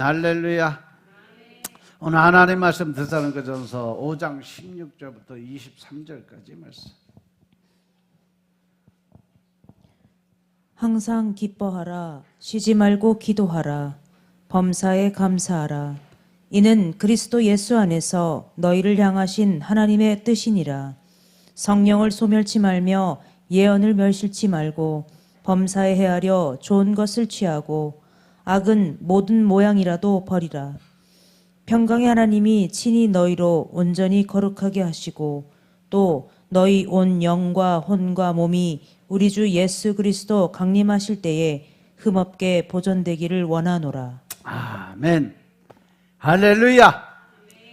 할렐루야. 오늘 하나님 말씀 데살로니가전서 5장 16절부터 23절까지 말씀. 항상 기뻐하라. 쉬지 말고 기도하라. 범사에 감사하라. 이는 그리스도 예수 안에서 너희를 향하신 하나님의 뜻이니라. 성령을 소멸치 말며 예언을 멸실치 말고 범사에 헤아려 좋은 것을 취하고 악은 모든 모양이라도 버리라. 평강의 하나님이 친히 너희로 온전히 거룩하게 하시고 또 너희 온 영과 혼과 몸이 우리 주 예수 그리스도 강림하실 때에 흠없게 보존되기를 원하노라. 아멘. 할렐루야.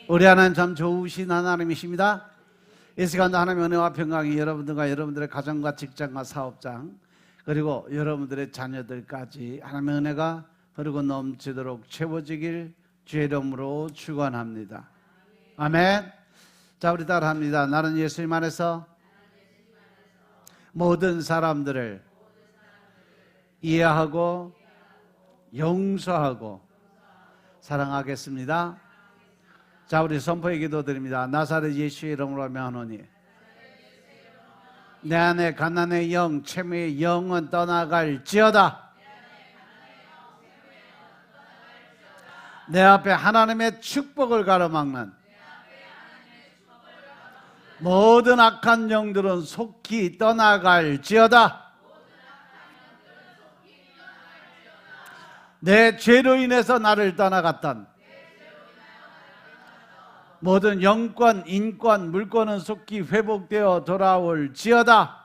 우리 하나님 참 좋으신 하나님이십니다. 이 시간도 하나님의 은혜와 평강이 여러분들과 여러분들의 가정과 직장과 사업장 그리고 여러분들의 자녀들까지 하나님의 은혜가 흐르고 넘치도록 채워지길 주의 이름으로 축원합니다. 아멘. 자, 우리 따라합니다. 나는 예수님 안에서 모든 사람들을 이해하고 용서하고 사랑하겠습니다. 자, 우리 선포의 기도 드립니다. 나사렛 예수의 이름으로 명하노니 내 안에 가난의 영, 채무의 영은 떠나갈지어다. 내 앞에 하나님의 축복을 가로막는 모든 악한 영들은 속히 떠나갈지어다. 내 죄로 인해서 나를 떠나갔던 모든 영권, 인권, 물권은 속히 회복되어 돌아올지어다.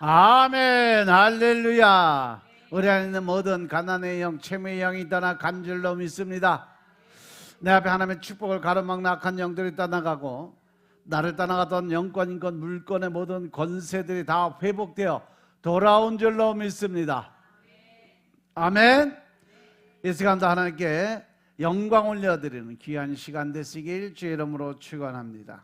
아멘. 할렐루야. 우리 안에 있는 모든 가난의 영, 채무의 영이 떠나 간 줄로 믿습니다. 내 앞에 하나님의 축복을 가로막는 악한 영들이 떠나가고 나를 떠나가던 영권, 인권, 물권의 모든 권세들이 다 회복되어 돌아온 줄로 믿습니다. 아멘. 이 시간도 하나님께 영광 올려드리는 귀한 시간 되시길 주의 이름으로 축원합니다.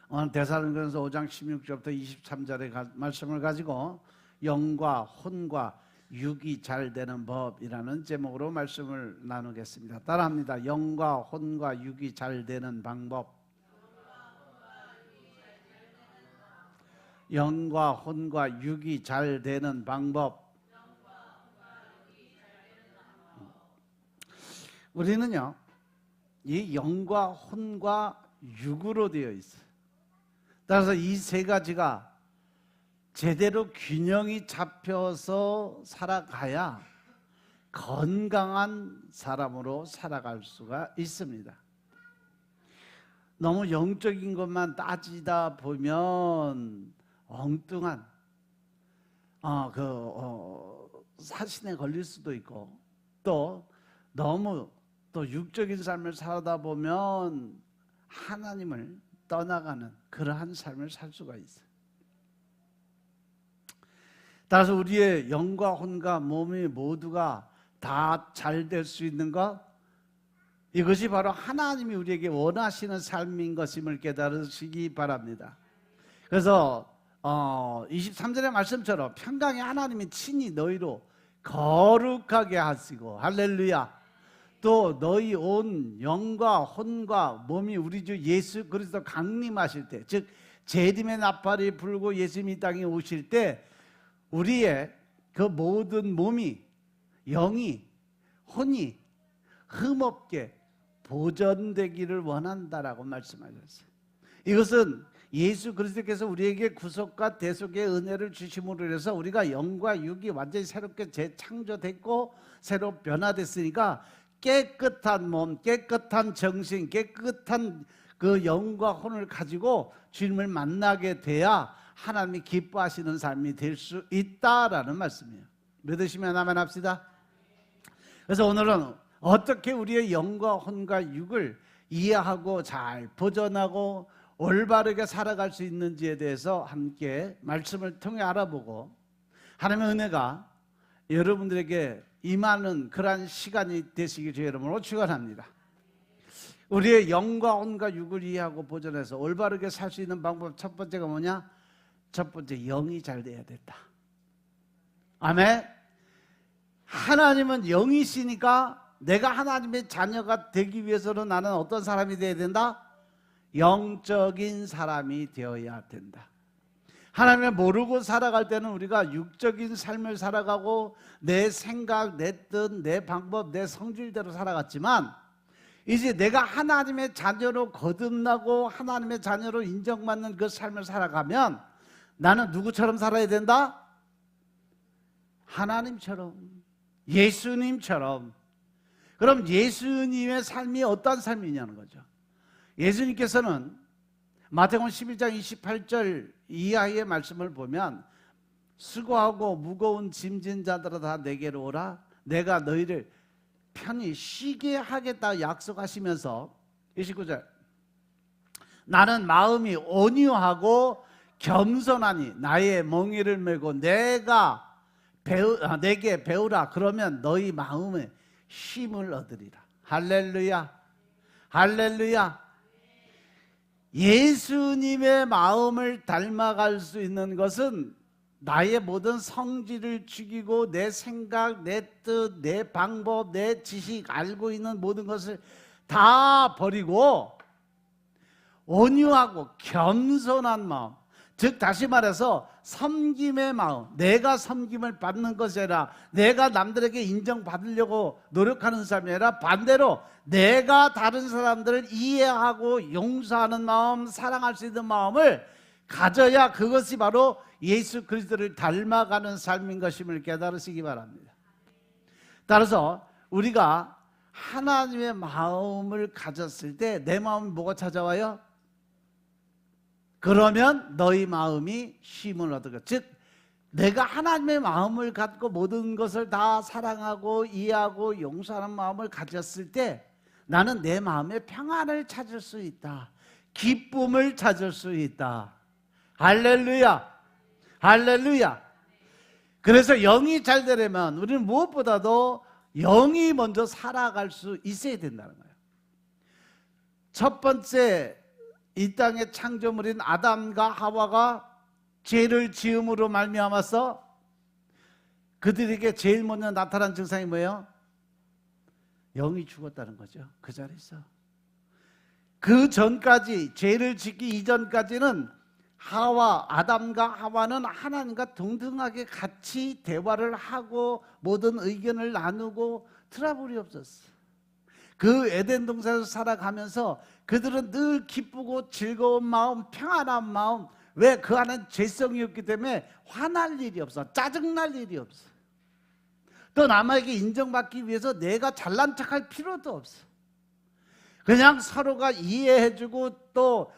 오늘 데살로니가전서 5장 16절부터 23절의 말씀을 가지고 영과 혼과 육이 잘 되는 법이라는 제목으로 말씀을 나누겠습니다. 따라합니다. 영과 혼과 육이 잘 되는 방법. 영과 혼과 육이 잘 되는 방법. 우리는요, 이 영과 혼과 육으로 되어 있어요. 따라서 이 세 가지가 제대로 균형이 잡혀서 살아가야 건강한 사람으로 살아갈 수가 있습니다. 너무 영적인 것만 따지다 보면 엉뚱한 사신에 걸릴 수도 있고 또 너무 또 육적인 삶을 살다 보면 하나님을 떠나가는 그러한 삶을 살 수가 있어요. 따라서 우리의 영과 혼과 몸이 모두가 다 잘 될 수 있는 것, 이것이 바로 하나님이 우리에게 원하시는 삶인 것임을 깨달으시기 바랍니다. 그래서 23절의 말씀처럼 평강의 하나님이 친히 너희로 거룩하게 하시고, 할렐루야. 또 너희 온 영과 혼과 몸이 우리 주 예수 그리스도 강림하실 때, 즉 재림의 나팔이 불고 예수님이 이 땅에 오실 때 우리의 그 모든 몸이, 영이, 혼이 흠없게 보존되기를 원한다라고 말씀하셨어요. 이것은 예수 그리스도께서 우리에게 구속과 대속의 은혜를 주심으로 해서 우리가 영과 육이 완전히 새롭게 재창조됐고 새로 변화됐으니까 깨끗한 몸, 깨끗한 정신, 깨끗한 그 영과 혼을 가지고 주님을 만나게 돼야 하나님이 기뻐하시는 삶이 될 수 있다라는 말씀이에요. 믿으시면 아멘 합시다. 그래서 오늘은 어떻게 우리의 영과 혼과 육을 이해하고 잘 보존하고 올바르게 살아갈 수 있는지에 대해서 함께 말씀을 통해 알아보고 하나님의 은혜가 여러분들에게 임하는 그러한 시간이 되시길 주의 이름으로 축원합니다. 우리의 영과 혼과 육을 이해하고 보존해서 올바르게 살 수 있는 방법 첫 번째가 뭐냐? 첫 번째, 영이 잘 돼야 됐다. 아멘. 하나님은 영이시니까 내가 하나님의 자녀가 되기 위해서는 나는 어떤 사람이 되어야 된다? 영적인 사람이 되어야 된다. 하나님을 모르고 살아갈 때는 우리가 육적인 삶을 살아가고 내 생각, 내 뜻, 내 방법, 내 성질대로 살아갔지만 이제 내가 하나님의 자녀로 거듭나고 하나님의 자녀로 인정받는 그 삶을 살아가면 나는 누구처럼 살아야 된다? 하나님처럼, 예수님처럼. 그럼 예수님의 삶이 어떤 삶이냐는 거죠. 예수님께서는 마태복음 11장 28절 이하의 말씀을 보면 수고하고 무거운 짐진 자들아 다 내게로 오라 내가 너희를 편히 쉬게 하겠다 약속하시면서 29절 나는 마음이 온유하고 겸손하니 나의 멍에를 메고 내게 배우라 그러면 너희 마음에 힘을 얻으리라. 할렐루야, 할렐루야. 예수님의 마음을 닮아갈 수 있는 것은 나의 모든 성질을 죽이고 내 생각, 내 뜻, 내 방법, 내 지식, 알고 있는 모든 것을 다 버리고 온유하고 겸손한 마음, 즉 다시 말해서 섬김의 마음, 내가 섬김을 받는 것이 아니라 내가 남들에게 인정받으려고 노력하는 사람이 아니라 반대로 내가 다른 사람들을 이해하고 용서하는 마음, 사랑할 수 있는 마음을 가져야 그것이 바로 예수 그리스도를 닮아가는 삶인 것임을 깨달으시기 바랍니다. 따라서 우리가 하나님의 마음을 가졌을 때 내 마음이 뭐가 찾아와요? 그러면 너희 마음이 힘을 얻을 것. 즉 내가 하나님의 마음을 갖고 모든 것을 다 사랑하고 이해하고 용서하는 마음을 가졌을 때 나는 내 마음의 평안을 찾을 수 있다. 기쁨을 찾을 수 있다. 할렐루야, 할렐루야. 그래서 영이 잘 되려면 우리는 무엇보다도 영이 먼저 살아갈 수 있어야 된다는 거예요. 첫 번째 이 땅의 창조물인 아담과 하와가 죄를 지음으로 말미암아서 그들에게 제일 먼저 나타난 증상이 뭐예요? 영이 죽었다는 거죠. 그 자리에서. 그 전까지, 죄를 짓기 이전까지는 아담과 하와는 하나님과 동등하게 같이 대화를 하고 모든 의견을 나누고 트러블이 없었어. 그 에덴 동산에서 살아가면서 그들은 늘 기쁘고 즐거운 마음, 평안한 마음. 왜? 그 안에 죄성이 없기 때문에 화날 일이 없어. 짜증날 일이 없어. 또 남에게 인정받기 위해서 내가 잘난 척할 필요도 없어. 그냥 서로가 이해해주고 또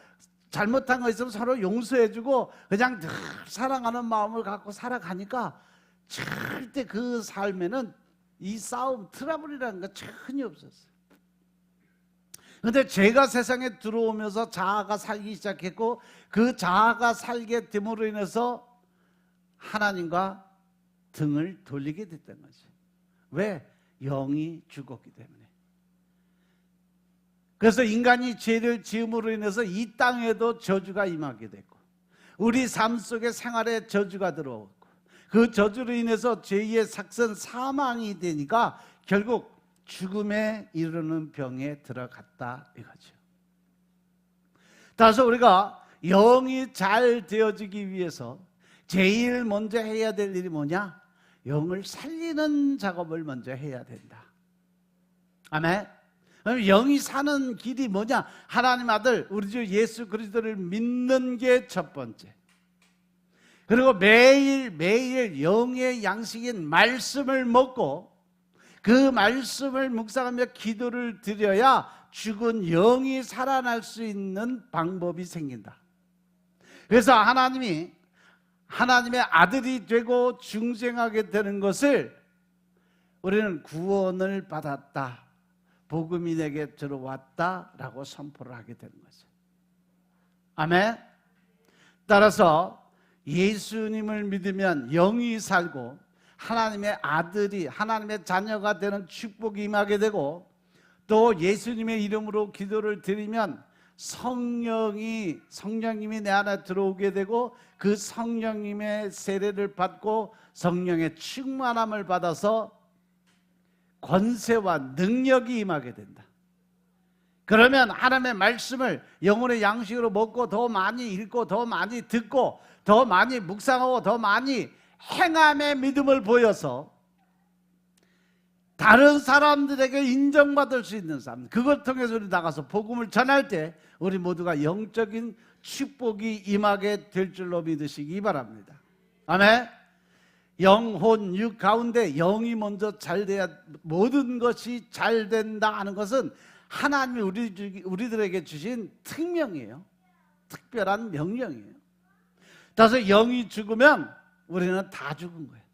잘못한 거 있으면 서로 용서해주고 그냥 늘 사랑하는 마음을 갖고 살아가니까 절대 그 삶에는 이 싸움, 트러블이라는 거 전혀 없었어요. 그런데 죄가 세상에 들어오면서 자아가 살기 시작했고 그 자아가 살게 됨으로 인해서 하나님과 등을 돌리게 됐던 거지. 왜? 영이 죽었기 때문에. 그래서 인간이 죄를 지음으로 인해서 이 땅에도 저주가 임하게 됐고 우리 삶 속에 생활에 저주가 들어오고 그 저주로 인해서 죄의 삭선 사망이 되니까 결국 죽음에 이르는 병에 들어갔다 이거죠. 따라서 우리가 영이 잘 되어지기 위해서 제일 먼저 해야 될 일이 뭐냐? 영을 살리는 작업을 먼저 해야 된다. 아멘. 그럼 영이 사는 길이 뭐냐? 하나님 아들 우리 주 예수 그리스도를 믿는 게 첫 번째. 그리고 매일 영의 양식인 말씀을 먹고 그 말씀을 묵상하며 기도를 드려야 죽은 영이 살아날 수 있는 방법이 생긴다. 그래서 하나님이 하나님의 아들이 되고 중생하게 되는 것을 우리는 구원을 받았다, 복음이 내게 들어왔다라고 선포를 하게 되는 거죠. 아멘. 따라서 예수님을 믿으면 영이 살고 하나님의 아들이 하나님의 자녀가 되는 축복이 임하게 되고 또 예수님의 이름으로 기도를 드리면 성령님이 내 안에 들어오게 되고 그 성령님의 세례를 받고 성령의 충만함을 받아서 권세와 능력이 임하게 된다. 그러면 하나님의 말씀을 영혼의 양식으로 먹고 더 많이 읽고 더 많이 듣고 더 많이 묵상하고 더 많이 행함의 믿음을 보여서 다른 사람들에게 인정받을 수 있는 삶, 그걸 통해서 우리 나가서 복음을 전할 때 우리 모두가 영적인 축복이 임하게 될 줄로 믿으시기 바랍니다. 아멘. 영혼 육 가운데 영이 먼저 잘 돼야 모든 것이 잘 된다 하는 것은 하나님이 우리들에게 주신 특명이에요. 특별한 명령이에요. 따라서 영이 죽으면 우리는 다 죽은 거예요.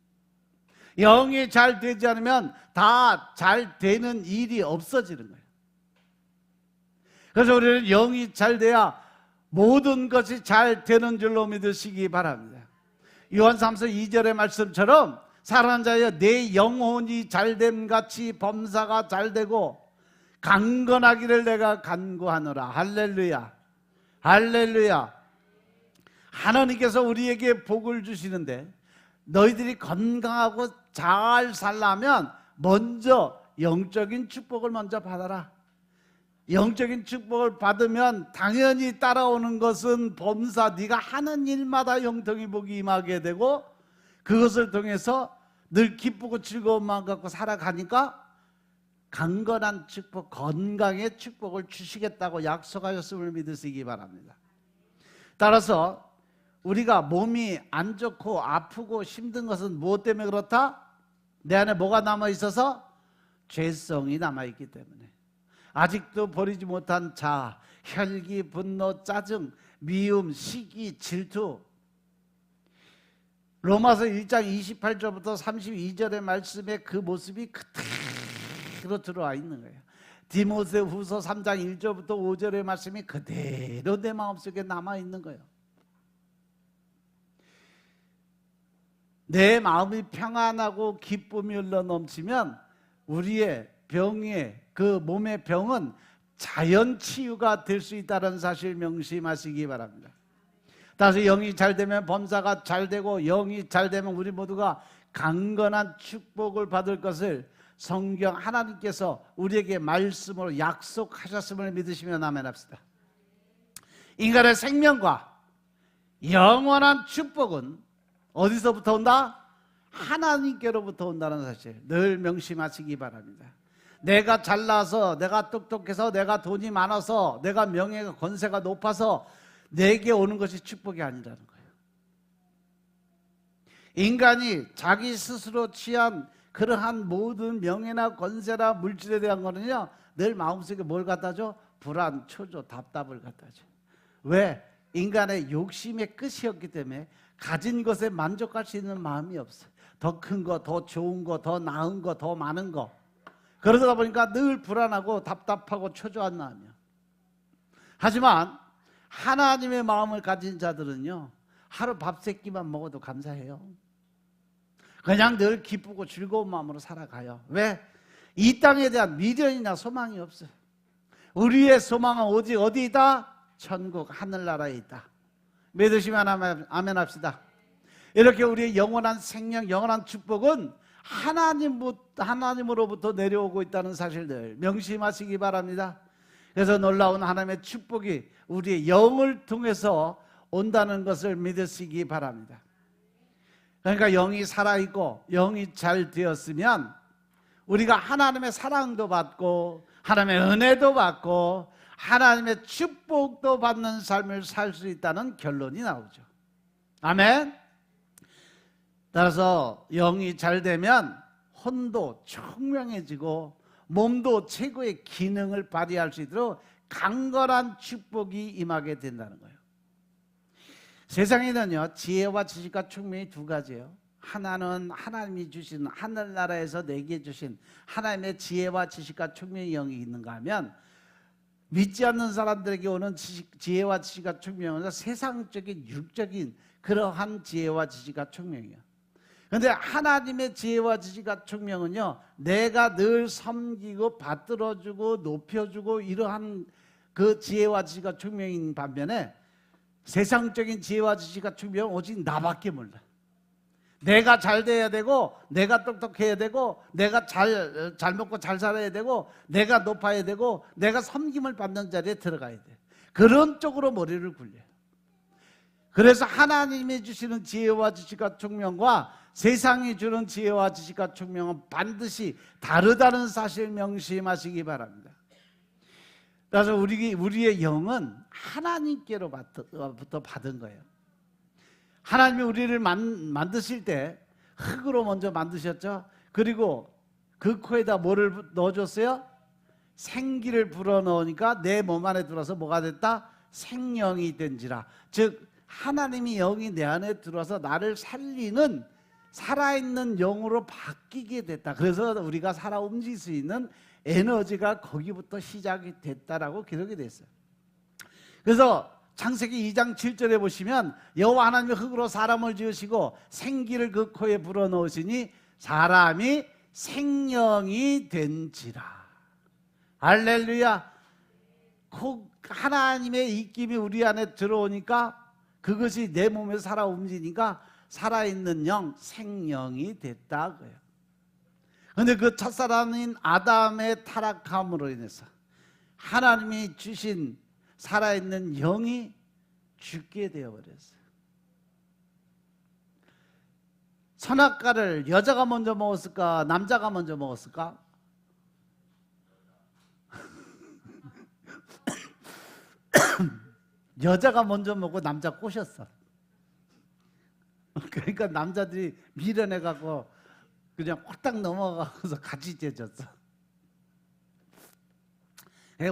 영이 잘 되지 않으면 다 잘 되는 일이 없어지는 거예요. 그래서 우리는 영이 잘 돼야 모든 것이 잘 되는 줄로 믿으시기 바랍니다. 요한 3서 2절의 말씀처럼 사랑하는 자여 내 영혼이 잘됨 같이 범사가 잘되고 강건하기를 내가 간구하노라. 할렐루야, 할렐루야. 하나님께서 우리에게 복을 주시는데 너희들이 건강하고 잘 살려면 먼저 영적인 축복을 먼저 받아라. 영적인 축복을 받으면 당연히 따라오는 것은 범사, 네가 하는 일마다 영통이 복이 임하게 되고 그것을 통해서 늘 기쁘고 즐거운 마음 갖고 살아가니까 강건한 축복, 건강의 축복을 주시겠다고 약속하셨음을 믿으시기 바랍니다. 따라서 우리가 몸이 안 좋고 아프고 힘든 것은 무엇 때문에 그렇다? 내 안에 뭐가 남아있어서? 죄성이 남아있기 때문에. 아직도 버리지 못한 자아, 혈기, 분노, 짜증, 미움, 시기, 질투. 로마서 1장 28절부터 32절의 말씀에 그 모습이 그대로 들어와 있는 거예요. 디모데후서 3장 1절부터 5절의 말씀이 그대로 내 마음속에 남아있는 거예요. 내 마음이 평안하고 기쁨이 흘러넘치면 우리의 병의 그 몸의 병은 자연 치유가 될 수 있다는 사실 명심하시기 바랍니다. 따라서 영이 잘 되면 범사가 잘 되고 영이 잘 되면 우리 모두가 강건한 축복을 받을 것을 성경 하나님께서 우리에게 말씀으로 약속하셨음을 믿으시면 아멘 합시다. 인간의 생명과 영원한 축복은 어디서부터 온다? 하나님께로부터 온다는 사실 늘 명심하시기 바랍니다. 내가 잘나서, 내가 똑똑해서, 내가 돈이 많아서, 내가 명예가 권세가 높아서 내게 오는 것이 축복이 아니라는 거예요. 인간이 자기 스스로 취한 그러한 모든 명예나 권세나 물질에 대한 거는요 늘 마음속에 뭘 갖다 줘? 불안, 초조, 답답을 갖다 줘. 왜? 인간의 욕심의 끝이었기 때문에 가진 것에 만족할 수 있는 마음이 없어요. 더 큰 거, 더 좋은 거, 더 나은 거, 더 많은 거. 그러다 보니까 늘 불안하고 답답하고 초조한 마음이에요. 하지만 하나님의 마음을 가진 자들은요 하루 밥 세 끼만 먹어도 감사해요. 그냥 늘 기쁘고 즐거운 마음으로 살아가요. 왜? 이 땅에 대한 미련이나 소망이 없어요. 우리의 소망은 오직 어디 있다? 천국 하늘나라에 있다. 믿으시면 아멘 합시다. 이렇게 우리의 영원한 생명, 영원한 축복은 하나님으로부터 내려오고 있다는 사실들 명심하시기 바랍니다. 그래서 놀라운 하나님의 축복이 우리의 영을 통해서 온다는 것을 믿으시기 바랍니다. 그러니까 영이 살아있고 영이 잘 되었으면 우리가 하나님의 사랑도 받고 하나님의 은혜도 받고 하나님의 축복도 받는 삶을 살 수 있다는 결론이 나오죠. 아멘. 따라서 영이 잘 되면 혼도 총명해지고 몸도 최고의 기능을 발휘할 수 있도록 강건한 축복이 임하게 된다는 거예요. 세상에는요 지혜와 지식과 총명이 두 가지예요. 하나는 하나님이 주신 하늘나라에서 내게 주신 하나님의 지혜와 지식과 총명의 영이 있는가 하면 믿지 않는 사람들에게 오는 지혜와 지식과 총명은 세상적인 육적인 그러한 지혜와 지식과 총명이에요. 그런데 하나님의 지혜와 지식과 총명은요 내가 늘 섬기고 받들어주고 높여주고 이러한 그 지혜와 지식과 총명인 반면에 세상적인 지혜와 지식과 총명은 오직 나밖에 몰라. 내가 잘 돼야 되고, 내가 똑똑해야 되고, 내가 잘 먹고 잘 살아야 되고, 내가 높아야 되고, 내가 섬김을 받는 자리에 들어가야 돼. 그런 쪽으로 머리를 굴려요. 그래서 하나님이 주시는 지혜와 지식과 총명과 세상이 주는 지혜와 지식과 총명은 반드시 다르다는 사실 명심하시기 바랍니다. 그래서 우리의 영은 하나님께로부터 받은 거예요. 하나님이 우리를 만드실 때 흙으로 먼저 만드셨죠. 그리고 그 코에다 뭐를 넣어줬어요? 생기를 불어넣으니까 내 몸 안에 들어서 뭐가 됐다? 생명이 된지라. 즉 하나님이 영이 내 안에 들어와서 나를 살리는 살아있는 영으로 바뀌게 됐다. 그래서 우리가 살아 움직일 수 있는 에너지가 거기부터 시작이 됐다라고 기록이 됐어요. 그래서 창세기 2장 7절에 보시면 여호와 하나님이 흙으로 사람을 지으시고 생기를 그 코에 불어넣으시니 사람이 생명이 된지라. 할렐루야. 하나님의 입김이 우리 안에 들어오니까 그것이 내 몸에 살아 움직이니까 살아있는 영, 생명이 됐다 그래요. 그런데 그 첫사람인 아담의 타락함으로 인해서 하나님이 주신 살아있는 영이 죽게 되어버렸어요. 선악과를 여자가 먼저 먹었을까? 남자가 먼저 먹었을까? 여자가 먼저 먹고 남자 꼬셨어. 그러니까 남자들이 미련해갖고 그냥 확딱 넘어가서 같이 째졌어.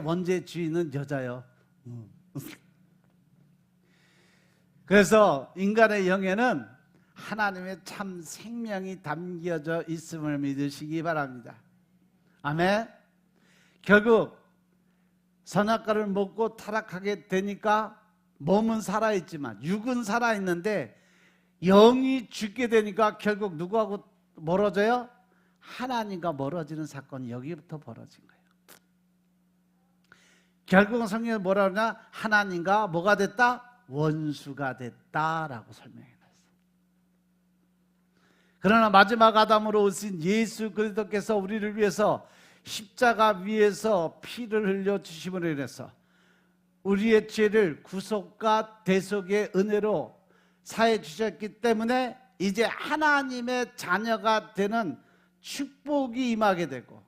원죄의 주인은 여자요. 그래서 인간의 영에는 하나님의 참 생명이 담겨져 있음을 믿으시기 바랍니다. 아멘. 결국 선악과를 먹고 타락하게 되니까 몸은 살아있지만 육은 살아있는데 영이 죽게 되니까 결국 누구하고 멀어져요? 하나님과 멀어지는 사건이 여기부터 벌어진 거예요. 결국은 성경에 뭐라 그러냐? 하나님과 뭐가 됐다? 원수가 됐다라고 설명해놨어요. 그러나 마지막 아담으로 오신 예수 그리스도께서 우리를 위해서 십자가 위에서 피를 흘려 주심으로 인해서 우리의 죄를 구속과 대속의 은혜로 사해 주셨기 때문에 이제 하나님의 자녀가 되는 축복이 임하게 되고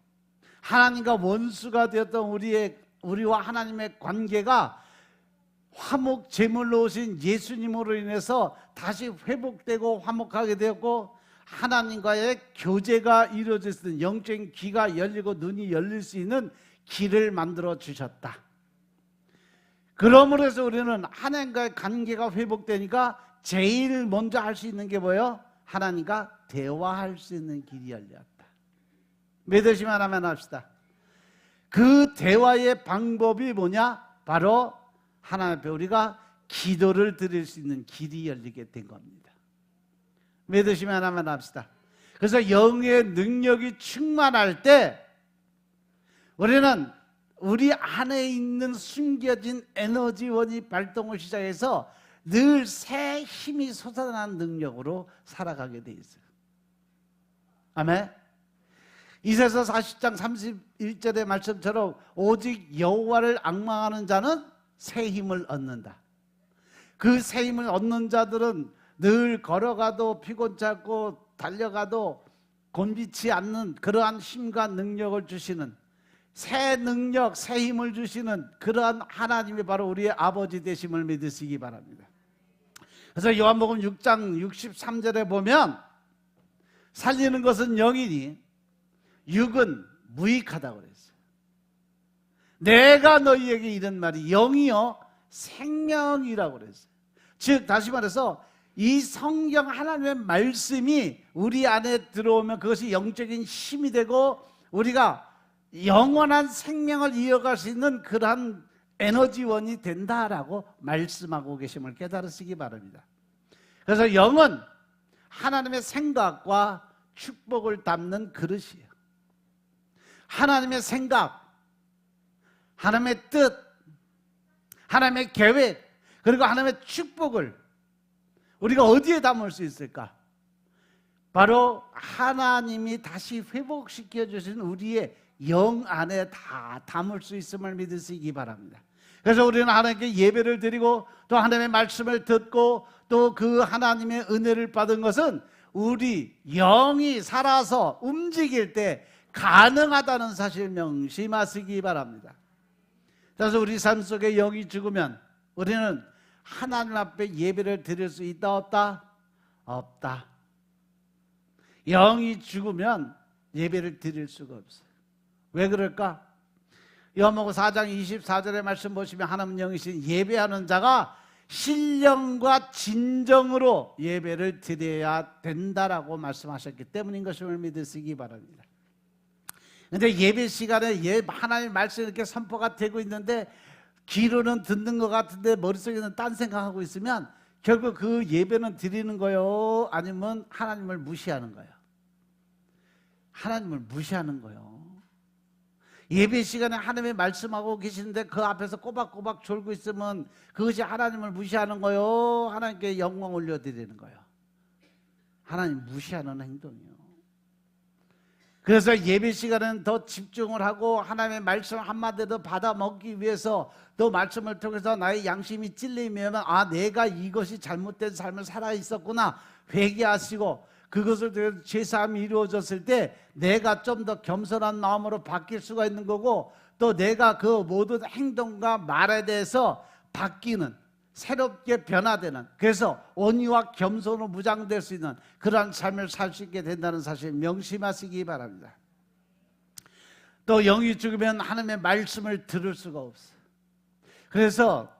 하나님과 원수가 되었던 우리와 하나님의 관계가 화목 제물로 오신 예수님으로 인해서 다시 회복되고 화목하게 되었고 하나님과의 교제가 이루어질 수 있는 영적인 귀가 열리고 눈이 열릴 수 있는 길을 만들어 주셨다. 그러므로 해서 우리는 하나님과의 관계가 회복되니까 제일 먼저 할 수 있는 게 뭐예요? 하나님과 대화할 수 있는 길이 열렸다. 믿으시면 하면 합시다. 그 대화의 방법이 뭐냐? 바로 하나님 앞에 우리가 기도를 드릴 수 있는 길이 열리게 된 겁니다. 믿으시면 하면 합시다. 그래서 영의 능력이 충만할 때 우리는 우리 안에 있는 숨겨진 에너지원이 발동을 시작해서 늘 새 힘이 솟아나는 능력으로 살아가게 돼 있어요. 아멘. 이사야서 40장 31절의 말씀처럼 오직 여호와를 앙망하는 자는 새 힘을 얻는다. 그 새 힘을 얻는 자들은 늘 걸어가도 피곤치 않고 달려가도 곤비치 않는 그러한 힘과 능력을 주시는 새 능력, 새 힘을 주시는 그러한 하나님이 바로 우리의 아버지 되심을 믿으시기 바랍니다. 그래서 요한복음 6장 63절에 보면 살리는 것은 영이니 육은 무익하다고 그랬어요. 내가 너희에게 이런 말이 영이요 생명이라고 그랬어요. 즉 다시 말해서 이 성경 하나님의 말씀이 우리 안에 들어오면 그것이 영적인 힘이 되고 우리가 영원한 생명을 이어갈 수 있는 그러한 에너지원이 된다라고 말씀하고 계심을 깨달으시기 바랍니다. 그래서 영은 하나님의 생각과 축복을 담는 그릇이에요. 하나님의 생각, 하나님의 뜻, 하나님의 계획, 그리고 하나님의 축복을 우리가 어디에 담을 수 있을까? 바로 하나님이 다시 회복시켜 주신 우리의 영 안에 다 담을 수 있음을 믿으시기 바랍니다. 그래서 우리는 하나님께 예배를 드리고 또 하나님의 말씀을 듣고 또 그 하나님의 은혜를 받은 것은 우리 영이 살아서 움직일 때 가능하다는 사실 명심하시기 바랍니다. 그래서 우리 삶 속에 영이 죽으면 우리는 하나님 앞에 예배를 드릴 수 있다 없다? 없다. 영이 죽으면 예배를 드릴 수가 없어요. 왜 그럴까? 요한복음 4장 24절의 말씀 보시면 하나님 영이신 예배하는 자가 신령과 진정으로 예배를 드려야 된다라고 말씀하셨기 때문인 것을 믿으시기 바랍니다. 그런데 예배 시간에 하나님의 말씀이 이렇게 선포가 되고 있는데 귀로는 듣는 것 같은데 머릿속에는 딴 생각하고 있으면 결국 그 예배는 드리는 거요? 아니면 하나님을 무시하는 거예요? 하나님을 무시하는 거예요. 예배 시간에 하나님의 말씀하고 계시는데 그 앞에서 꼬박꼬박 졸고 있으면 그것이 하나님을 무시하는 거요? 하나님께 영광 올려드리는 거예요? 하나님 무시하는 행동이요. 그래서 예배 시간은 더 집중을 하고 하나님의 말씀 한마디도 받아 먹기 위해서 또 말씀을 통해서 나의 양심이 찔리면 내가 이것이 잘못된 삶을 살아 있었구나 회개하시고 그것을 통해서 죄사함이 이루어졌을 때 내가 좀 더 겸손한 마음으로 바뀔 수가 있는 거고 또 내가 그 모든 행동과 말에 대해서 바뀌는 새롭게 변화되는 그래서 온유와 겸손으로 무장될 수 있는 그러한 삶을 살 수 있게 된다는 사실 명심하시기 바랍니다. 또 영이 죽으면 하나님의 말씀을 들을 수가 없어요. 그래서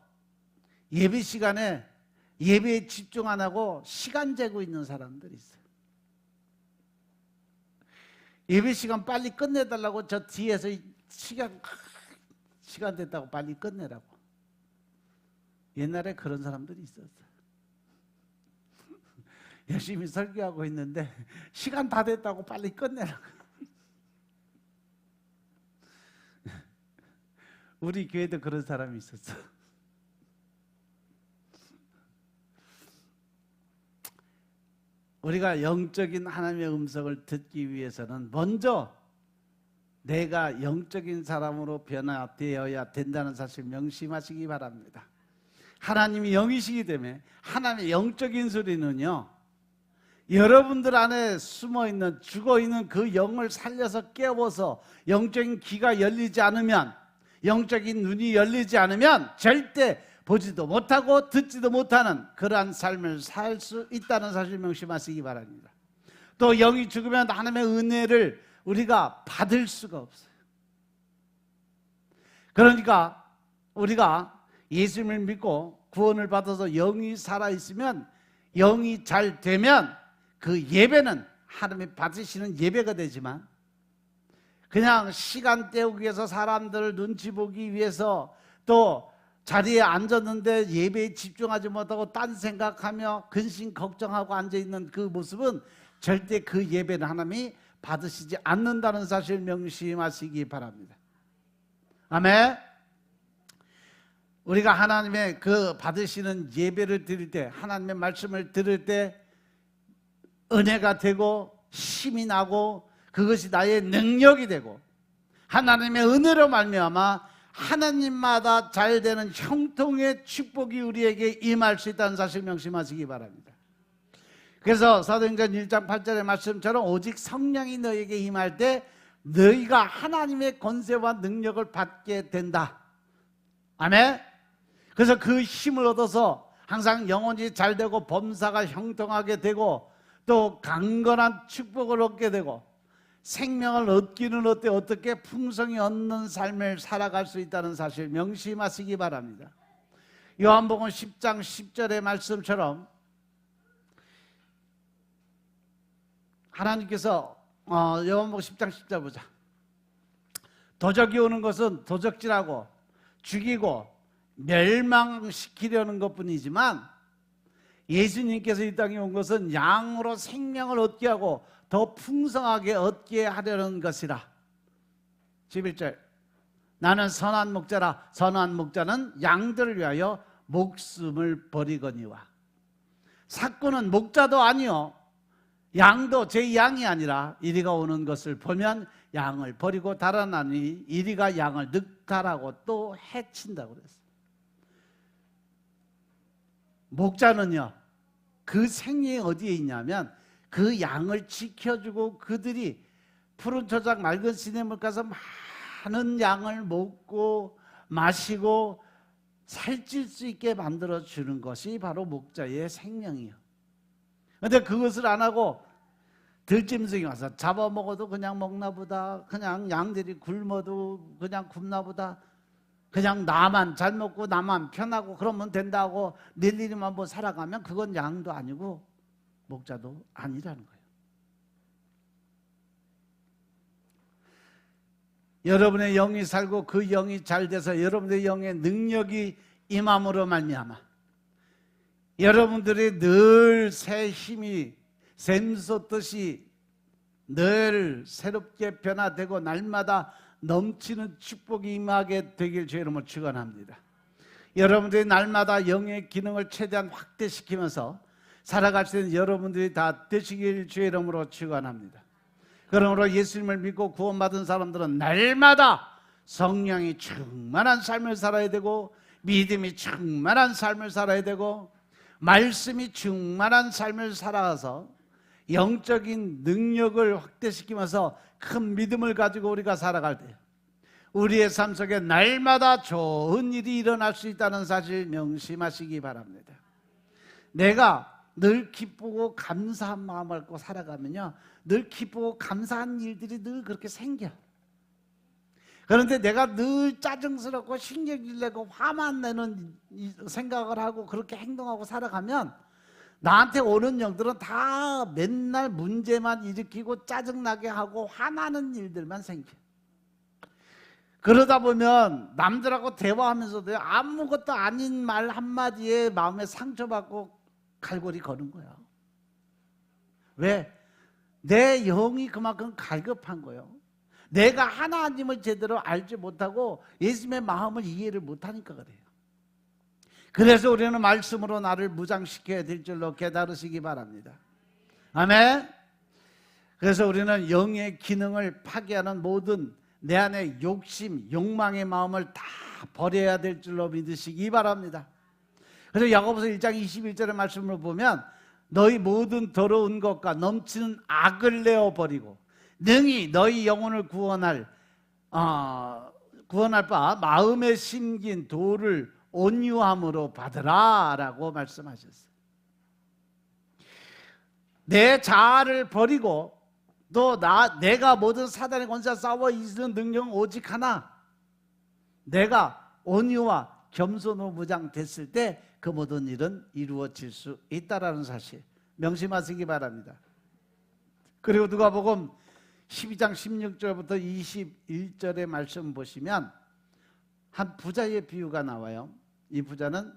예배 시간에 예배에 집중 안 하고 시간 재고 있는 사람들이 있어요. 예배 시간 빨리 끝내달라고 저 뒤에서 시간 됐다고 빨리 끝내라고. 옛날에 그런 사람들이 있었어요. 열심히 설교하고 있는데 시간 다 됐다고 빨리 끝내라고. 우리 교회도 그런 사람이 있었어. 우리가 영적인 하나님의 음성을 듣기 위해서는 먼저 내가 영적인 사람으로 변화되어야 된다는 사실 명심하시기 바랍니다. 하나님이 영이시기 때문에 하나님의 영적인 소리는요, 여러분들 안에 숨어있는 죽어있는 그 영을 살려서 깨워서 영적인 귀가 열리지 않으면, 영적인 눈이 열리지 않으면 절대 보지도 못하고 듣지도 못하는 그러한 삶을 살 수 있다는 사실 명심하시기 바랍니다. 또 영이 죽으면 하나님의 은혜를 우리가 받을 수가 없어요. 그러니까 우리가 예수님을 믿고 구원을 받아서 영이 살아있으면, 영이 잘 되면 그 예배는 하나님이 받으시는 예배가 되지만 그냥 시간 때우기 위해서 사람들을 눈치 보기 위해서 또 자리에 앉았는데 예배에 집중하지 못하고 딴 생각하며 근심 걱정하고 앉아있는 그 모습은 절대 그 예배는 하나님이 받으시지 않는다는 사실 명심하시기 바랍니다. 아멘. 우리가 하나님의 그 받으시는 예배를 드릴 때, 하나님의 말씀을 들을 때 은혜가 되고 힘이 나고 그것이 나의 능력이 되고 하나님의 은혜로 말미암아 하나님마다 잘 되는 형통의 축복이 우리에게 임할 수 있다는 사실 명심하시기 바랍니다. 그래서 사도행전 1장 8절의 말씀처럼 오직 성령이 너에게 임할 때 너희가 하나님의 권세와 능력을 받게 된다. 아멘. 그래서 그 힘을 얻어서 항상 영혼이 잘 되고 범사가 형통하게 되고 또 강건한 축복을 얻게 되고 생명을 얻기는 어떻게 풍성히 얻는 삶을 살아갈 수 있다는 사실 명심하시기 바랍니다. 요한복음 10장 10절의 말씀처럼 하나님께서 요한복음 10장 10절 보자. 도적이 오는 것은 도적질하고 죽이고 멸망시키려는 것뿐이지만 예수님께서 이 땅에 온 것은 양으로 생명을 얻게 하고 더 풍성하게 얻게 하려는 것이라. 11절 나는 선한 목자라. 선한 목자는 양들을 위하여 목숨을 버리거니와. 삭구는 목자도 아니요 양도 제 양이 아니라 이리가 오는 것을 보면 양을 버리고 달아나니 이리가 양을 늑탈하고 또 해친다고 그랬어요. 목자는요 그 생명이 어디에 있냐면 그 양을 지켜주고 그들이 푸른 초장 맑은 시냇물 가서 많은 양을 먹고 마시고 살찔 수 있게 만들어 주는 것이 바로 목자의 생명이에요. 그런데 그것을 안 하고 들짐승이 와서 잡아먹어도 그냥 먹나 보다, 그냥 양들이 굶어도 그냥 굶나 보다, 그냥 나만 잘 먹고 나만 편하고 그러면 된다고 일일이만 뭐 살아가면 그건 양도 아니고 목자도 아니라는 거예요. 여러분의 영이 살고 그 영이 잘 돼서 여러분의 영의 능력이 임함으로 말미암아 여러분들이 늘 새 힘이 샘솟듯이 늘 새롭게 변화되고 날마다 넘치는 축복이 임하게 되길 주의 이름으로 축원합니다. 여러분들이 날마다 영의 기능을 최대한 확대시키면서 살아갈 수 있는 여러분들이 다 되시길 주의 이름으로 축원합니다. 그러므로 예수님을 믿고 구원받은 사람들은 날마다 성령이 충만한 삶을 살아야 되고 믿음이 충만한 삶을 살아야 되고 말씀이 충만한 삶을 살아가서 영적인 능력을 확대시키면서 큰 믿음을 가지고 우리가 살아갈 때 우리의 삶 속에 날마다 좋은 일이 일어날 수 있다는 사실 명심하시기 바랍니다. 내가 늘 기쁘고 감사한 마음을 갖고 살아가면요 늘 기쁘고 감사한 일들이 늘 그렇게 생겨. 그런데 내가 늘 짜증스럽고 신경질 내고 화만 내는 생각을 하고 그렇게 행동하고 살아가면 나한테 오는 영들은 다 맨날 문제만 일으키고 짜증나게 하고 화나는 일들만 생겨. 그러다 보면 남들하고 대화하면서도 아무것도 아닌 말 한마디에 마음에 상처받고 갈고리 거는 거야. 왜? 내 영이 그만큼 갈급한 거예요. 내가 하나님을 제대로 알지 못하고 예수님의 마음을 이해를 못하니까 그래요. 그래서 우리는 말씀으로 나를 무장시켜야 될 줄로 깨달으시기 바랍니다. 아멘. 그래서 우리는 영의 기능을 파괴하는 모든 내 안의 욕심, 욕망의 마음을 다 버려야 될 줄로 믿으시기 바랍니다. 그래서 야고보서 1장 21절의 말씀을 보면 너희 모든 더러운 것과 넘치는 악을 내어버리고 능히 너희 영혼을 구원할 바 마음에 심긴 도를 온유함으로 받으라 라고 말씀하셨어요. 내 자아를 버리고 또 내가 모든 사단의 권세와 싸워 이기는 능력은 오직 하나, 내가 온유와 겸손으로 무장됐을 때 그 모든 일은 이루어질 수 있다라는 사실 명심하시기 바랍니다. 그리고 누가복음 12장 16절부터 21절의 말씀 보시면 한 부자의 비유가 나와요. 이 부자는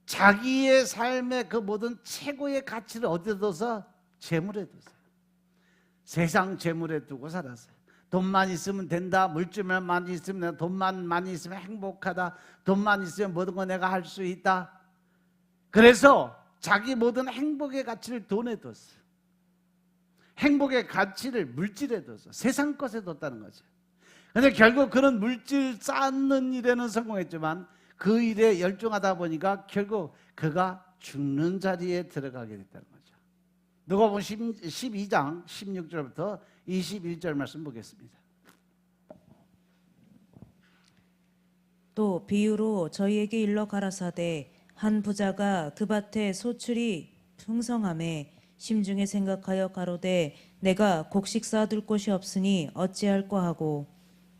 자기의 삶의 그 모든 최고의 가치를 어디에 둬서? 재물에 뒀어요. 세상 재물에 두고 살았어요. 돈만 있으면 된다, 물질만 많이 있으면 된다, 돈만 많이 있으면 행복하다, 돈만 있으면 모든 거 내가 할 수 있다. 그래서 자기 모든 행복의 가치를 돈에 뒀어요. 행복의 가치를 물질에 뒀어. 세상 것에 뒀다는 거죠. 그런데 결국 그런 물질 쌓는 일에는 성공했지만 그 일에 열중하다 보니까 결국 그가 죽는 자리에 들어가게 됐다는 거죠. 누가복음 12장 16절부터 21절 말씀 보겠습니다. 또 비유로 저희에게 일러 가라사대 한 부자가 그 밭에 소출이 풍성함에 심중에 생각하여 가로되 내가 곡식 쌓아둘 곳이 없으니 어찌할꼬 하고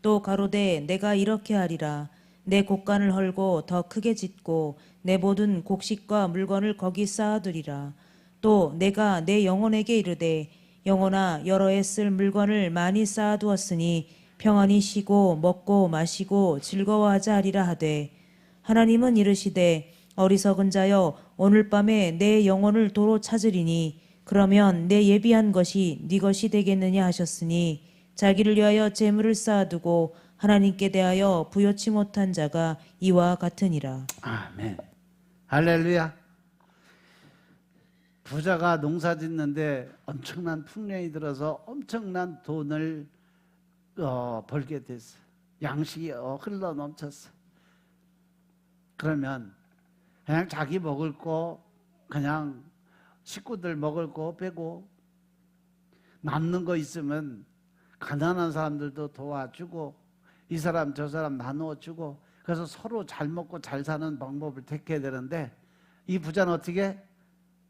또 가로되 내가 이렇게 하리라 내 곡간을 헐고 더 크게 짓고 내 모든 곡식과 물건을 거기 쌓아두리라. 또 내가 내 영혼에게 이르되 영혼아 여러 해 쓸 물건을 많이 쌓아두었으니 평안히 쉬고 먹고 마시고 즐거워하자 하리라 하되 하나님은 이르시되 어리석은 자여 오늘 밤에 내 영혼을 도로 찾으리니 그러면 내 예비한 것이 네 것이 되겠느냐 하셨으니 자기를 위하여 재물을 쌓아두고 하나님께 대하여 부요치 못한 자가 이와 같으니라. 아멘. 할렐루야. 부자가 농사 짓는데 엄청난 풍년이 들어서 엄청난 돈을 벌게 됐어. 양식이 흘러 넘쳤어. 그러면 그냥 자기 먹을 거, 그냥 식구들 먹을 거 빼고 남는 거 있으면 가난한 사람들도 도와주고 이 사람 저 사람 나누어주고, 그래서 서로 잘 먹고 잘 사는 방법을 택해야 되는데, 이 부자는 어떻게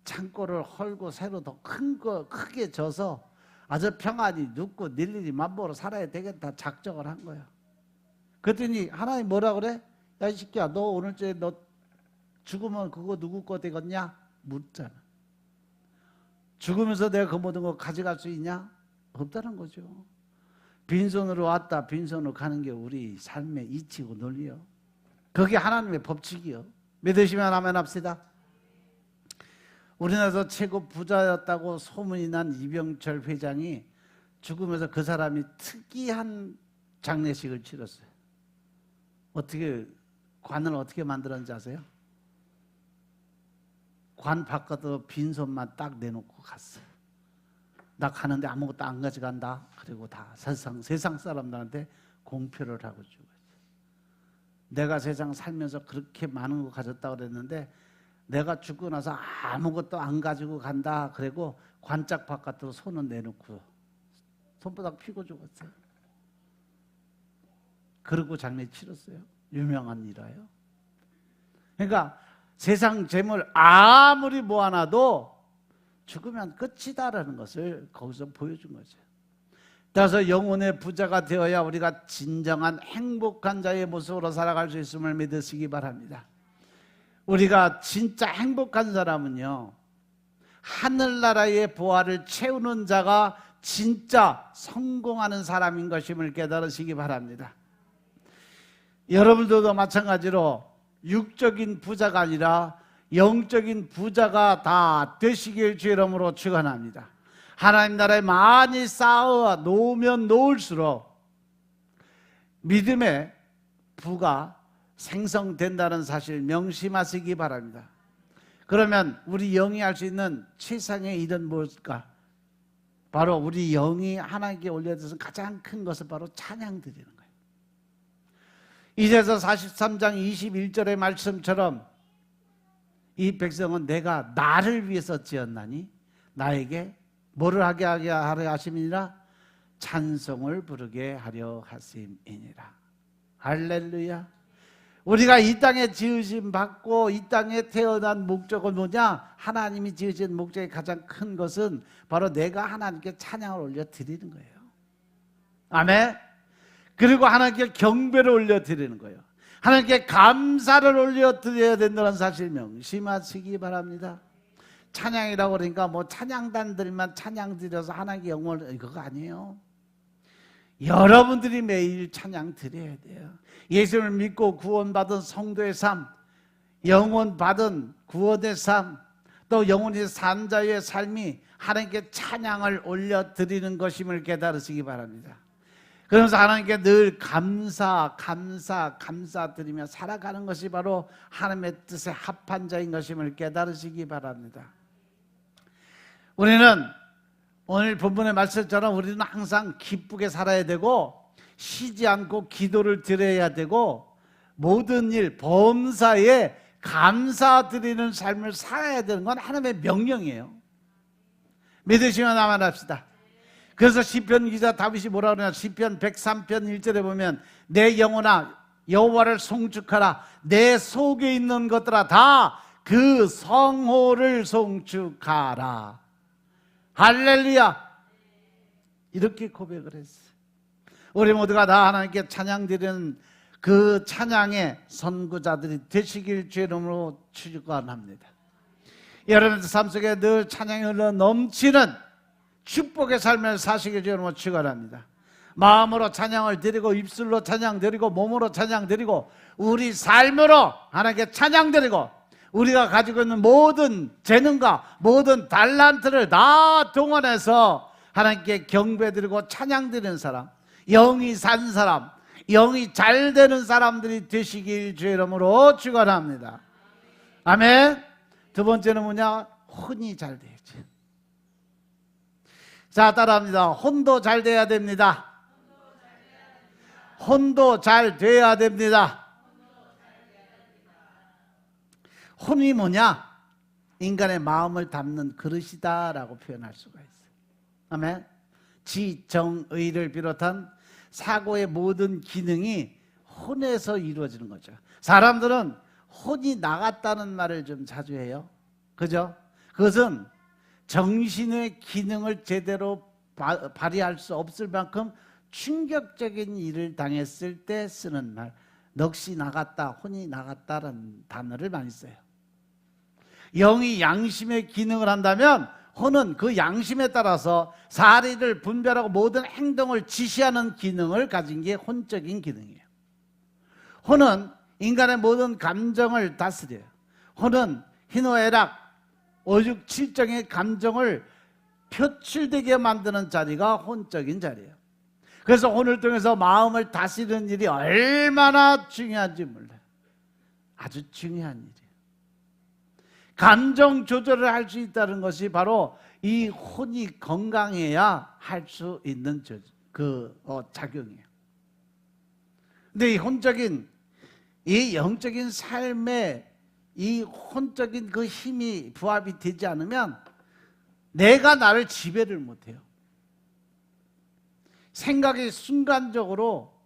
창고를 헐고 새로 더 큰 거 크게 져서 아주 평안히 눕고 일일이 맘보로 살아야 되겠다 작정을 한 거예요. 그랬더니 하나님 뭐라 그래? 야, 이 새끼야, 너 오늘 저에 너 죽으면 그거 누구 거 되겠냐? 묻잖아. 죽으면서 내가 그 모든 거 가져갈 수 있냐? 없다는 거죠. 빈손으로 왔다 빈손으로 가는 게 우리 삶의 이치고 논리요. 그게 하나님의 법칙이요. 믿으시면 아멘 합시다. 우리나라에서 최고 부자였다고 소문이 난 이병철 회장이 죽으면서 그 사람이 특이한 장례식을 치렀어요. 어떻게, 관을 어떻게 만들었는지 아세요? 관 바깥으로 빈손만 딱 내놓고 갔어. 나 가는데 아무것도 안 가져간다. 그리고 다 세상 사람들한테 공표를 하고 죽었어. 내가 세상 살면서 그렇게 많은 거 가졌다고 그랬는데 내가 죽고 나서 아무것도 안 가지고 간다. 그리고 관짝 바깥으로 손을 내놓고 손바닥 피고 죽었어요. 그러고 장례 치렀어요. 유명한 일화예요. 그러니까 세상 재물 아무리 모아놔도 죽으면 끝이다라는 것을 거기서 보여준 거죠. 따라서 영혼의 부자가 되어야 우리가 진정한 행복한 자의 모습으로 살아갈 수 있음을 믿으시기 바랍니다. 우리가 진짜 행복한 사람은요, 하늘나라의 보화를 채우는 자가 진짜 성공하는 사람인 것임을 깨달으시기 바랍니다. 여러분들도 마찬가지로 육적인 부자가 아니라 영적인 부자가 다 되시길 주의 이름으로 축원합니다. 하나님 나라에 많이 쌓아 놓으면 놓을수록 믿음의 부가 생성된다는 사실 명심하시기 바랍니다. 그러면 우리 영이 할 수 있는 최상의 일은 무엇일까? 바로 우리 영이 하나님께 올려드려서 가장 큰 것은 바로 찬양 드리는 거예요. 이제서 43장 21절의 말씀처럼 이 백성은 내가 나를 위해서 지었나니 나에게 뭐를 하게 하려 하심이니라? 찬송을 부르게 하려 하심이니라. 할렐루야. 우리가 이 땅에 지으심 받고 이 땅에 태어난 목적은 뭐냐? 하나님이 지으신 목적의 가장 큰 것은 바로 내가 하나님께 찬양을 올려 드리는 거예요. 아멘. 그리고 하나님께 경배를 올려 드리는 거예요. 하나님께 감사를 올려 드려야 된다는 사실 명심하시기 바랍니다. 찬양이라고 그러니까 뭐 찬양단들만 찬양 드려서 하나님께 영광을, 이거 아니에요. 여러분들이 매일 찬양 드려야 돼요. 예수를 믿고 구원받은 성도의 삶, 영원 받은 구원의 삶, 또 영원히 산 자의 삶이 하나님께 찬양을 올려드리는 것임을 깨달으시기 바랍니다. 그러면서 하나님께 늘 감사드리며 살아가는 것이 바로 하나님의 뜻에 합한 자인 것임을 깨달으시기 바랍니다. 우리는 오늘 본문의 말씀처럼 우리는 항상 기쁘게 살아야 되고 쉬지 않고 기도를 드려야 되고 모든 일 범사에 감사드리는 삶을 살아야 되는 건 하나님의 명령이에요. 믿으시면 아멘 합시다. 그래서 시편 기자 다윗이 뭐라 그러냐? 시편 103편 1절에 보면 내 영혼아 여호와를 송축하라. 내 속에 있는 것들아 다 그 성호를 송축하라. 할렐루야. 이렇게 고백을 했어요. 우리 모두가 다 하나님께 찬양 드리는 그 찬양의 선구자들이 되시길 주의 이름으로 축원합니다. 여러분들 삶 속에 늘 찬양이 흘러 넘치는 축복의 삶을 사시길 주의 이름으로 축원합니다. 마음으로 찬양을 드리고 입술로 찬양 드리고 몸으로 찬양 드리고 우리 삶으로 하나님께 찬양 드리고 우리가 가지고 있는 모든 재능과 모든 달란트를 다 동원해서 하나님께 경배드리고 찬양드리는 사람, 영이 산 사람, 영이 잘 되는 사람들이 되시길 주의 이름으로 축원합니다. 아멘. 두 번째는 뭐냐? 혼이 잘 돼야지. 자, 따라합니다. 혼도 잘 돼야 됩니다. 혼도 잘 돼야 됩니다. 혼이 뭐냐? 인간의 마음을 담는 그릇이다라고 표현할 수가 있어요. 아멘. 지, 정, 의를 비롯한 사고의 모든 기능이 혼에서 이루어지는 거죠. 사람들은 혼이 나갔다는 말을 좀 자주 해요. 그죠? 그것은 정신의 기능을 제대로 발휘할 수 없을 만큼 충격적인 일을 당했을 때 쓰는 말, 넋이 나갔다, 혼이 나갔다라는 단어를 많이 써요. 영이 양심의 기능을 한다면 혼은 그 양심에 따라서 사리를 분별하고 모든 행동을 지시하는 기능을 가진 게 혼적인 기능이에요. 혼은 인간의 모든 감정을 다스려요. 혼은 희노애락, 오죽 칠정의 감정을 표출되게 만드는 자리가 혼적인 자리예요. 그래서 혼을 통해서 마음을 다스리는 일이 얼마나 중요한지 몰라요. 아주 중요한 일이에요. 감정 조절을 할 수 있다는 것이 바로 이 혼이 건강해야 할 수 있는 작용이에요. 근데 이 혼적인, 이 영적인 삶에 이 혼적인 그 힘이 부합이 되지 않으면 내가 나를 지배를 못해요. 생각이 순간적으로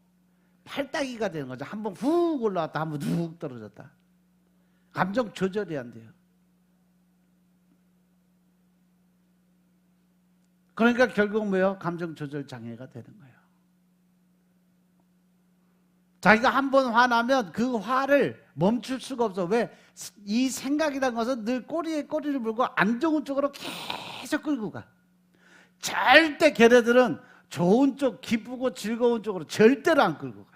팔다기가 되는 거죠. 한번 훅 올라왔다, 한번 훅 떨어졌다. 감정 조절이 안 돼요. 그러니까 결국 뭐예요? 감정 조절 장애가 되는 거예요. 자기가 한번 화나면 그 화를 멈출 수가 없어. 왜? 이 생각이라는 것은 늘 꼬리에 꼬리를 물고 안 좋은 쪽으로 계속 끌고 가. 절대 걔네들은 좋은 쪽, 기쁘고 즐거운 쪽으로 절대로 안 끌고 가.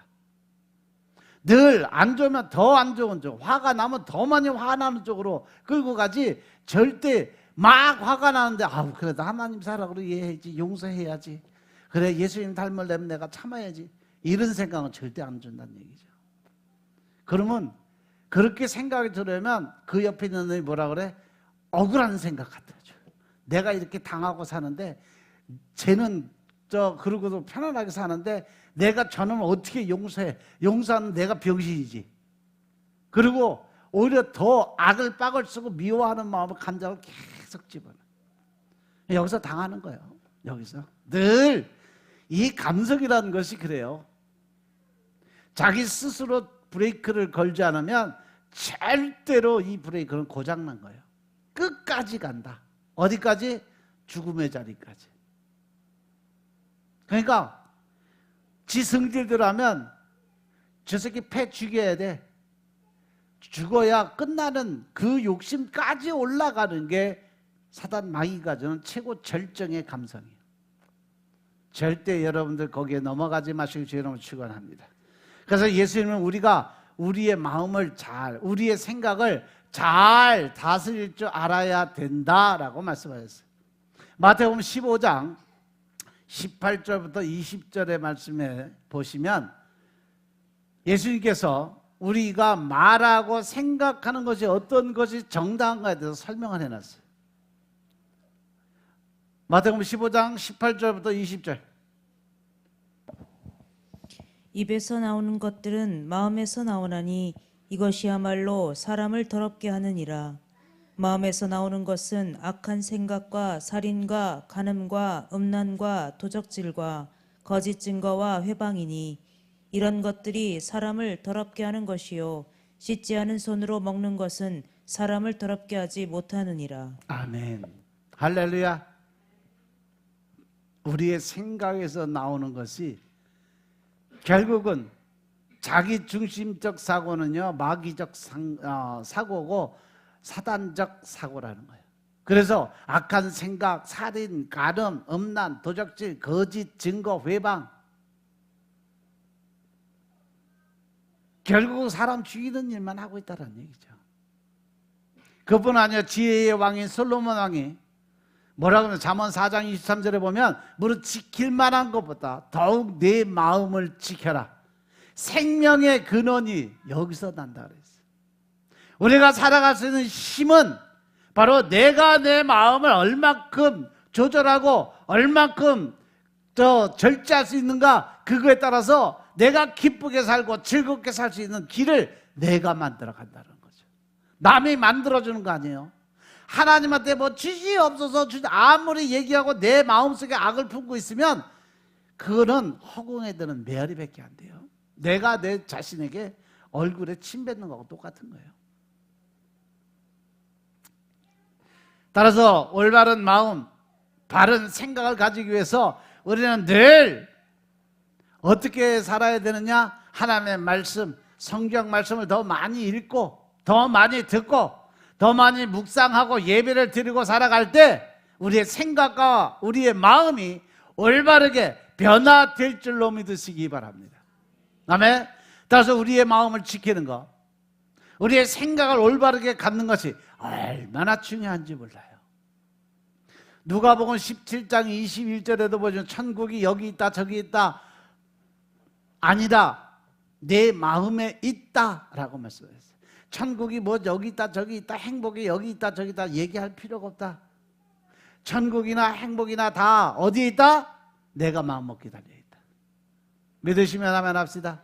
늘 안 좋으면 더 안 좋은 쪽, 화가 나면 더 많이 화나는 쪽으로 끌고 가지, 절대 막 화가 나는데 아우 그래도 하나님 사랑으로 이해해야지, 용서해야지, 그래 예수님 닮으려면 내가 참아야지, 이런 생각은 절대 안 준다는 얘기죠. 그러면 그렇게 생각이 들으면 그 옆에 있는 놈이 뭐라 그래? 억울한 생각 같아져. 내가 이렇게 당하고 사는데 쟤는 그러고도 편안하게 사는데 내가 저놈을 어떻게 용서해? 용서하는 내가 병신이지. 그리고 오히려 더 악을 빡을 쓰고 미워하는 마음을, 감정을 계속 집어넣어. 여기서 당하는 거예요. 여기서 늘 이 감성이라는 것이 그래요. 자기 스스로 브레이크를 걸지 않으면 절대로 이 브레이크는 고장난 거예요. 끝까지 간다. 어디까지? 죽음의 자리까지. 그러니까 지 성질대로 하면 저 새끼 패 죽여야 돼. 죽어야 끝나는 그 욕심까지 올라가는 게 사단 마귀가 주는 최고 절정의 감성이에요. 절대 여러분들 거기에 넘어가지 마시고 주의 이름으로 축원합니다. 그래서 예수님은 우리가 우리의 마음을 잘, 우리의 생각을 잘 다스릴 줄 알아야 된다라고 말씀하셨어요. 마태복음 15장 18절부터 20절의 말씀에 보시면 예수님께서 우리가 말하고 생각하는 것이 어떤 것이 정당한가에 대해서 설명을 해놨어요. 마태복음 15장 18절부터 20절. 입에서 나오는 것들은 마음에서 나오나니 이것이야말로 사람을 더럽게 하느니라. 마음에서 나오는 것은 악한 생각과 살인과 간음과 음란과 도적질과 거짓 증거와 회방이니 이런 것들이 사람을 더럽게 하는 것이요 씻지 않은 손으로 먹는 것은 사람을 더럽게 하지 못하느니라. 아멘. 할렐루야. 우리의 생각에서 나오는 것이 결국은 자기중심적 사고는요 마귀적 사고고 사단적 사고라는 거예요. 그래서 악한 생각, 살인, 간음, 음란, 도적질, 거짓 증거, 회방, 결국 사람 죽이는 일만 하고 있다는 얘기죠. 그뿐 아니라 지혜의 왕인 솔로몬 왕이 뭐라 그러면 잠언 4장 23절에 보면 무릇 지킬 만한 것보다 더욱 내 마음을 지켜라. 생명의 근원이 여기서 난다 그랬어요. 우리가 살아갈 수 있는 힘은 바로 내가 내 마음을 얼만큼 조절하고 얼만큼 더 절제할 수 있는가, 그거에 따라서 내가 기쁘게 살고 즐겁게 살 수 있는 길을 내가 만들어 간다는 거죠. 남이 만들어주는 거 아니에요. 하나님한테 뭐 주시옵소서 아무리 얘기하고 내 마음속에 악을 품고 있으면 그거는 허공에 드는 메아리밖에 안 돼요. 내가 내 자신에게 얼굴에 침 뱉는 거하고 똑같은 거예요. 따라서 올바른 마음, 바른 생각을 가지기 위해서 우리는 늘 어떻게 살아야 되느냐? 하나님의 말씀, 성경 말씀을 더 많이 읽고 더 많이 듣고 더 많이 묵상하고 예배를 드리고 살아갈 때 우리의 생각과 우리의 마음이 올바르게 변화될 줄로 믿으시기 바랍니다. 아멘. 따라서 우리의 마음을 지키는 것, 우리의 생각을 올바르게 갖는 것이 얼마나 중요한지 몰라요. 누가복음 17장 21절에도 보시면 천국이 여기 있다 저기 있다 아니다, 내 마음에 있다라고 말씀했어요. 천국이 뭐 여기 있다 저기 있다, 행복이 여기 있다 저기 있다 얘기할 필요가 없다. 천국이나 행복이나 다 어디에 있다? 내가 마음먹기 달려있다. 믿으시면 아멘 합시다.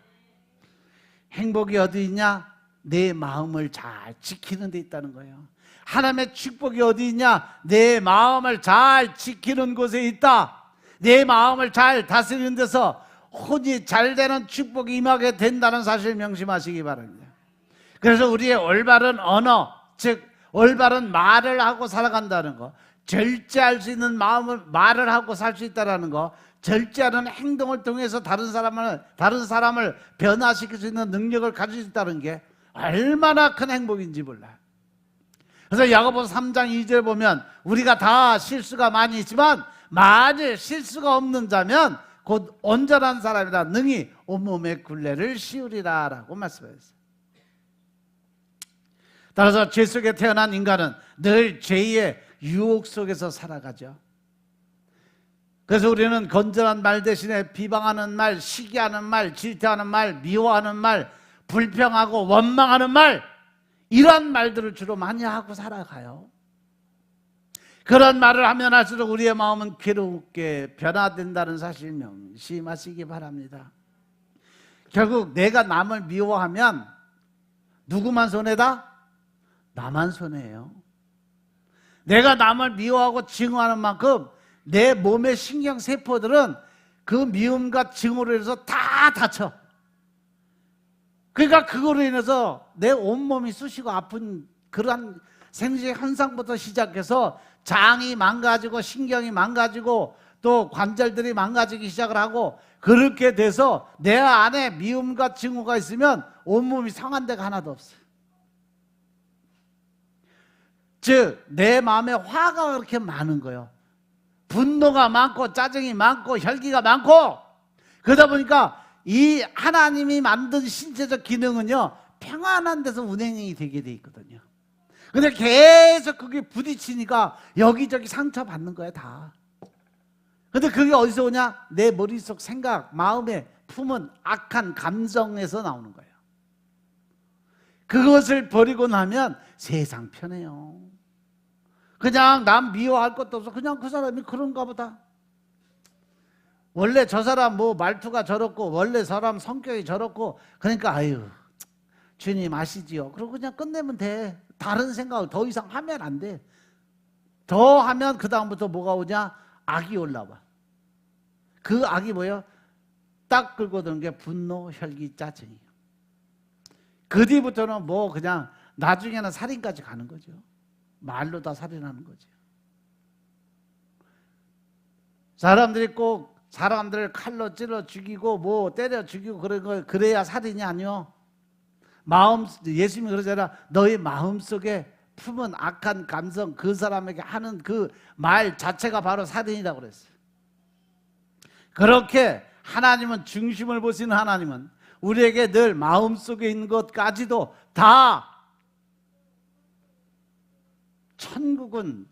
행복이 어디 있냐? 내 마음을 잘 지키는 데 있다는 거예요. 하나님의 축복이 어디 있냐? 내 마음을 잘 지키는 곳에 있다. 내 마음을 잘 다스리는 데서 혼이 잘 되는 축복이 임하게 된다는 사실을 명심하시기 바랍니다. 그래서 우리의 올바른 언어, 즉 올바른 말을 하고 살아간다는 거, 절제할 수 있는 마음을 말을 하고 살 수 있다는 거, 절제하는 행동을 통해서 다른 사람을 변화시킬 수 있는 능력을 가질 수 있다는 게 얼마나 큰 행복인지 몰라요. 그래서 야고보서 3장 2절 보면 우리가 다 실수가 많이 있지만 만일 실수가 없는 자면 곧 온전한 사람이라 능히 온몸의 굴레를 씌우리라 라고 말씀하셨어요. 따라서 죄 속에 태어난 인간은 늘 죄의 유혹 속에서 살아가죠. 그래서 우리는 건전한 말 대신에 비방하는 말, 시기하는 말, 질투하는 말, 미워하는 말, 불평하고 원망하는 말, 이런 말들을 주로 많이 하고 살아가요. 그런 말을 하면 할수록 우리의 마음은 괴롭게 변화된다는 사실 명심하시기 바랍니다. 결국 내가 남을 미워하면 누구만 손해다? 나만 손해예요. 내가 남을 미워하고 증오하는 만큼 내 몸의 신경세포들은 그 미움과 증오로 인해서 다 다쳐. 그러니까 그거로 인해서 내 온몸이 쑤시고 아픈 그러한 생理현상부터 시작해서 장이 망가지고 신경이 망가지고 또 관절들이 망가지기 시작을 하고, 그렇게 돼서 내 안에 미움과 증오가 있으면 온몸이 상한 데가 하나도 없어요. 즉 내 마음에 화가 그렇게 많은 거예요. 분노가 많고 짜증이 많고 혈기가 많고, 그러다 보니까 이 하나님이 만든 신체적 기능은요 평안한 데서 운행이 되게 돼 있거든요. 근데 계속 그게 부딪히니까 여기저기 상처받는 거야 다. 근데 그게 어디서 오냐? 내 머릿속 생각, 마음에 품은 악한 감정에서 나오는 거예요. 그것을 버리고 나면 세상 편해요. 그냥 남 미워할 것도 없어. 그냥 그 사람이 그런가 보다. 원래 저 사람 뭐 말투가 저렇고 원래 사람 성격이 저렇고, 그러니까 아유 주님 아시지요. 그러고 그냥 끝내면 돼. 다른 생각을 더 이상 하면 안 돼. 더 하면 그 다음부터 뭐가 오냐? 악이 올라와. 그 악이 뭐예요? 딱 끌고 드는 게 분노, 혈기, 짜증이에요. 그 뒤부터는 뭐 그냥 나중에는 살인까지 가는 거죠. 말로 다 살인하는 거죠. 사람들이 꼭 사람들을 칼로 찔러 죽이고 뭐 때려 죽이고 그런 거 그래야 살인이 아니요. 예수님이 그러잖아. 너의 마음속에 품은 악한 감성, 그 사람에게 하는 그 말 자체가 바로 살인이라고 그랬어요. 그렇게 하나님은, 중심을 보시는 하나님은 우리에게 늘 마음속에 있는 것까지도 다, 천국은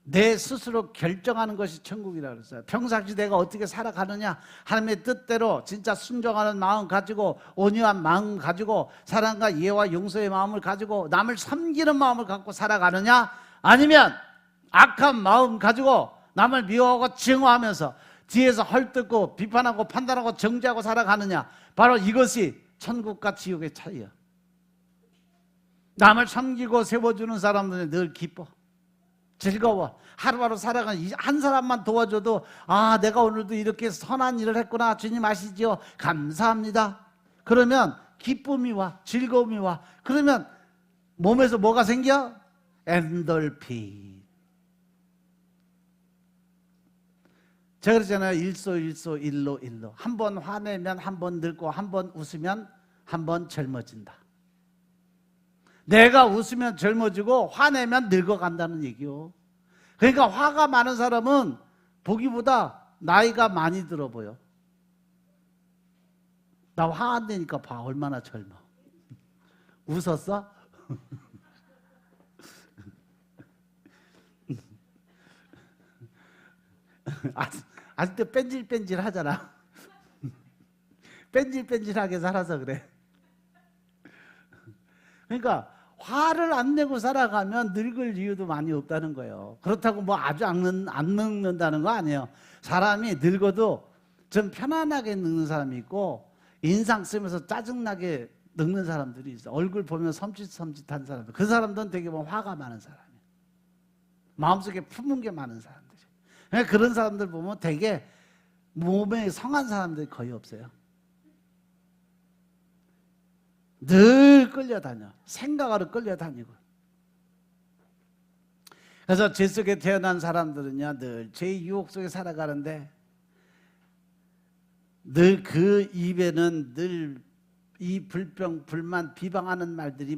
내 스스로 결정하는 것이 천국이라고 그랬어요. 평상시 내가 어떻게 살아가느냐, 하나님의 뜻대로 진짜 순종하는 마음 가지고, 온유한 마음 가지고, 사랑과 이해와 용서의 마음을 가지고 남을 섬기는 마음을 갖고 살아가느냐, 아니면 악한 마음 가지고 남을 미워하고 증오하면서 뒤에서 헐뜯고 비판하고 판단하고 정죄하고 살아가느냐, 바로 이것이 천국과 지옥의 차이야. 남을 섬기고 세워주는 사람들은 늘 기뻐, 즐거워. 하루하루 살아가는 한 사람만 도와줘도 아, 내가 오늘도 이렇게 선한 일을 했구나, 주님 아시지요, 감사합니다. 그러면 기쁨이 와, 즐거움이 와. 그러면 몸에서 뭐가 생겨? 엔돌핀. 제가 그랬잖아요. 일소 일로. 한 번 화내면 한 번 늙고, 한 번 웃으면 한 번 젊어진다. 내가 웃으면 젊어지고 화내면 늙어간다는 얘기요. 그러니까 화가 많은 사람은 보기보다 나이가 많이 들어 보여. 나 화 안 내니까 봐, 얼마나 젊어. 웃었어? 아직도 뺀질뺀질 하잖아. 뺀질뺀질하게 살아서 그래. 그러니까 화를 안 내고 살아가면 늙을 이유도 많이 없다는 거예요. 그렇다고 뭐 아주 안 늙는다는 거 아니에요. 사람이 늙어도 좀 편안하게 늙는 사람이 있고, 인상 쓰면서 짜증나게 늙는 사람들이 있어. 얼굴 보면 섬찟섬찟한 사람들. 그 사람들은 되게 보면 화가 많은 사람이에요. 마음속에 품은 게 많은 사람들이. 그러니까 그런 사람들 보면 되게 몸에 성한 사람들이 거의 없어요. 늘 끌려다녀. 생각으로 끌려다니고. 그래서 제 속에 태어난 사람들은요, 늘 제 유혹 속에 살아가는데, 늘 그 입에는 늘 이 불평, 불만, 비방하는 말들이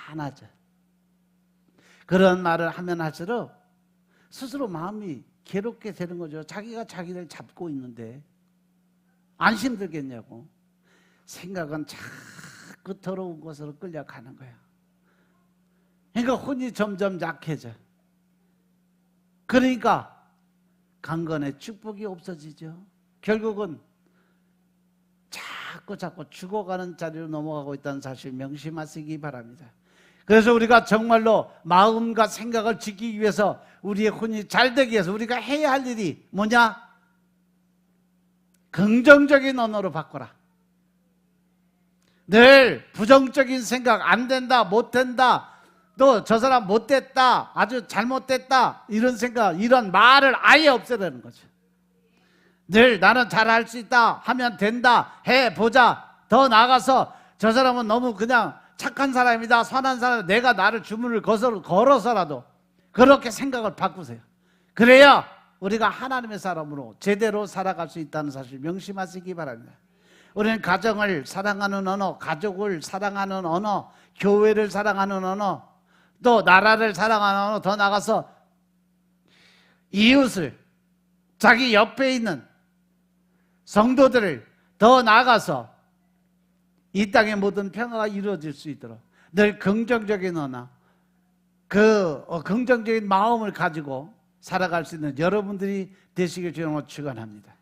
많아져. 그런 말을 하면 할수록 스스로 마음이 괴롭게 되는 거죠. 자기가 자기를 잡고 있는데 안 힘들겠냐고. 생각은 자꾸 더러운 곳으로 끌려가는 거야. 그러니까 혼이 점점 약해져. 그러니까 강건의 축복이 없어지죠. 결국은 자꾸 죽어가는 자리로 넘어가고 있다는 사실 명심하시기 바랍니다. 그래서 우리가 정말로 마음과 생각을 지키기 위해서, 우리의 혼이 잘 되기 위해서 우리가 해야 할 일이 뭐냐? 긍정적인 언어로 바꿔라. 늘 부정적인 생각, 안 된다, 못 된다, 또 저 사람 못 됐다, 아주 잘못됐다, 이런 생각, 이런 말을 아예 없애라는 거죠. 늘 나는 잘할 수 있다, 하면 된다, 해보자. 더 나아가서 저 사람은 너무 그냥 착한 사람이다, 선한 사람이다, 내가 나를 주문을 걸어서라도 그렇게 생각을 바꾸세요. 그래야 우리가 하나님의 사람으로 제대로 살아갈 수 있다는 사실 명심하시기 바랍니다. 우리는 가정을 사랑하는 언어, 가족을 사랑하는 언어, 교회를 사랑하는 언어, 또 나라를 사랑하는 언어, 더 나아가서 이웃을, 자기 옆에 있는 성도들을, 더 나아가서 이 땅의 모든 평화가 이루어질 수 있도록 늘 긍정적인 언어, 긍정적인 마음을 가지고 살아갈 수 있는 여러분들이 되시길 주님으로 축원합니다.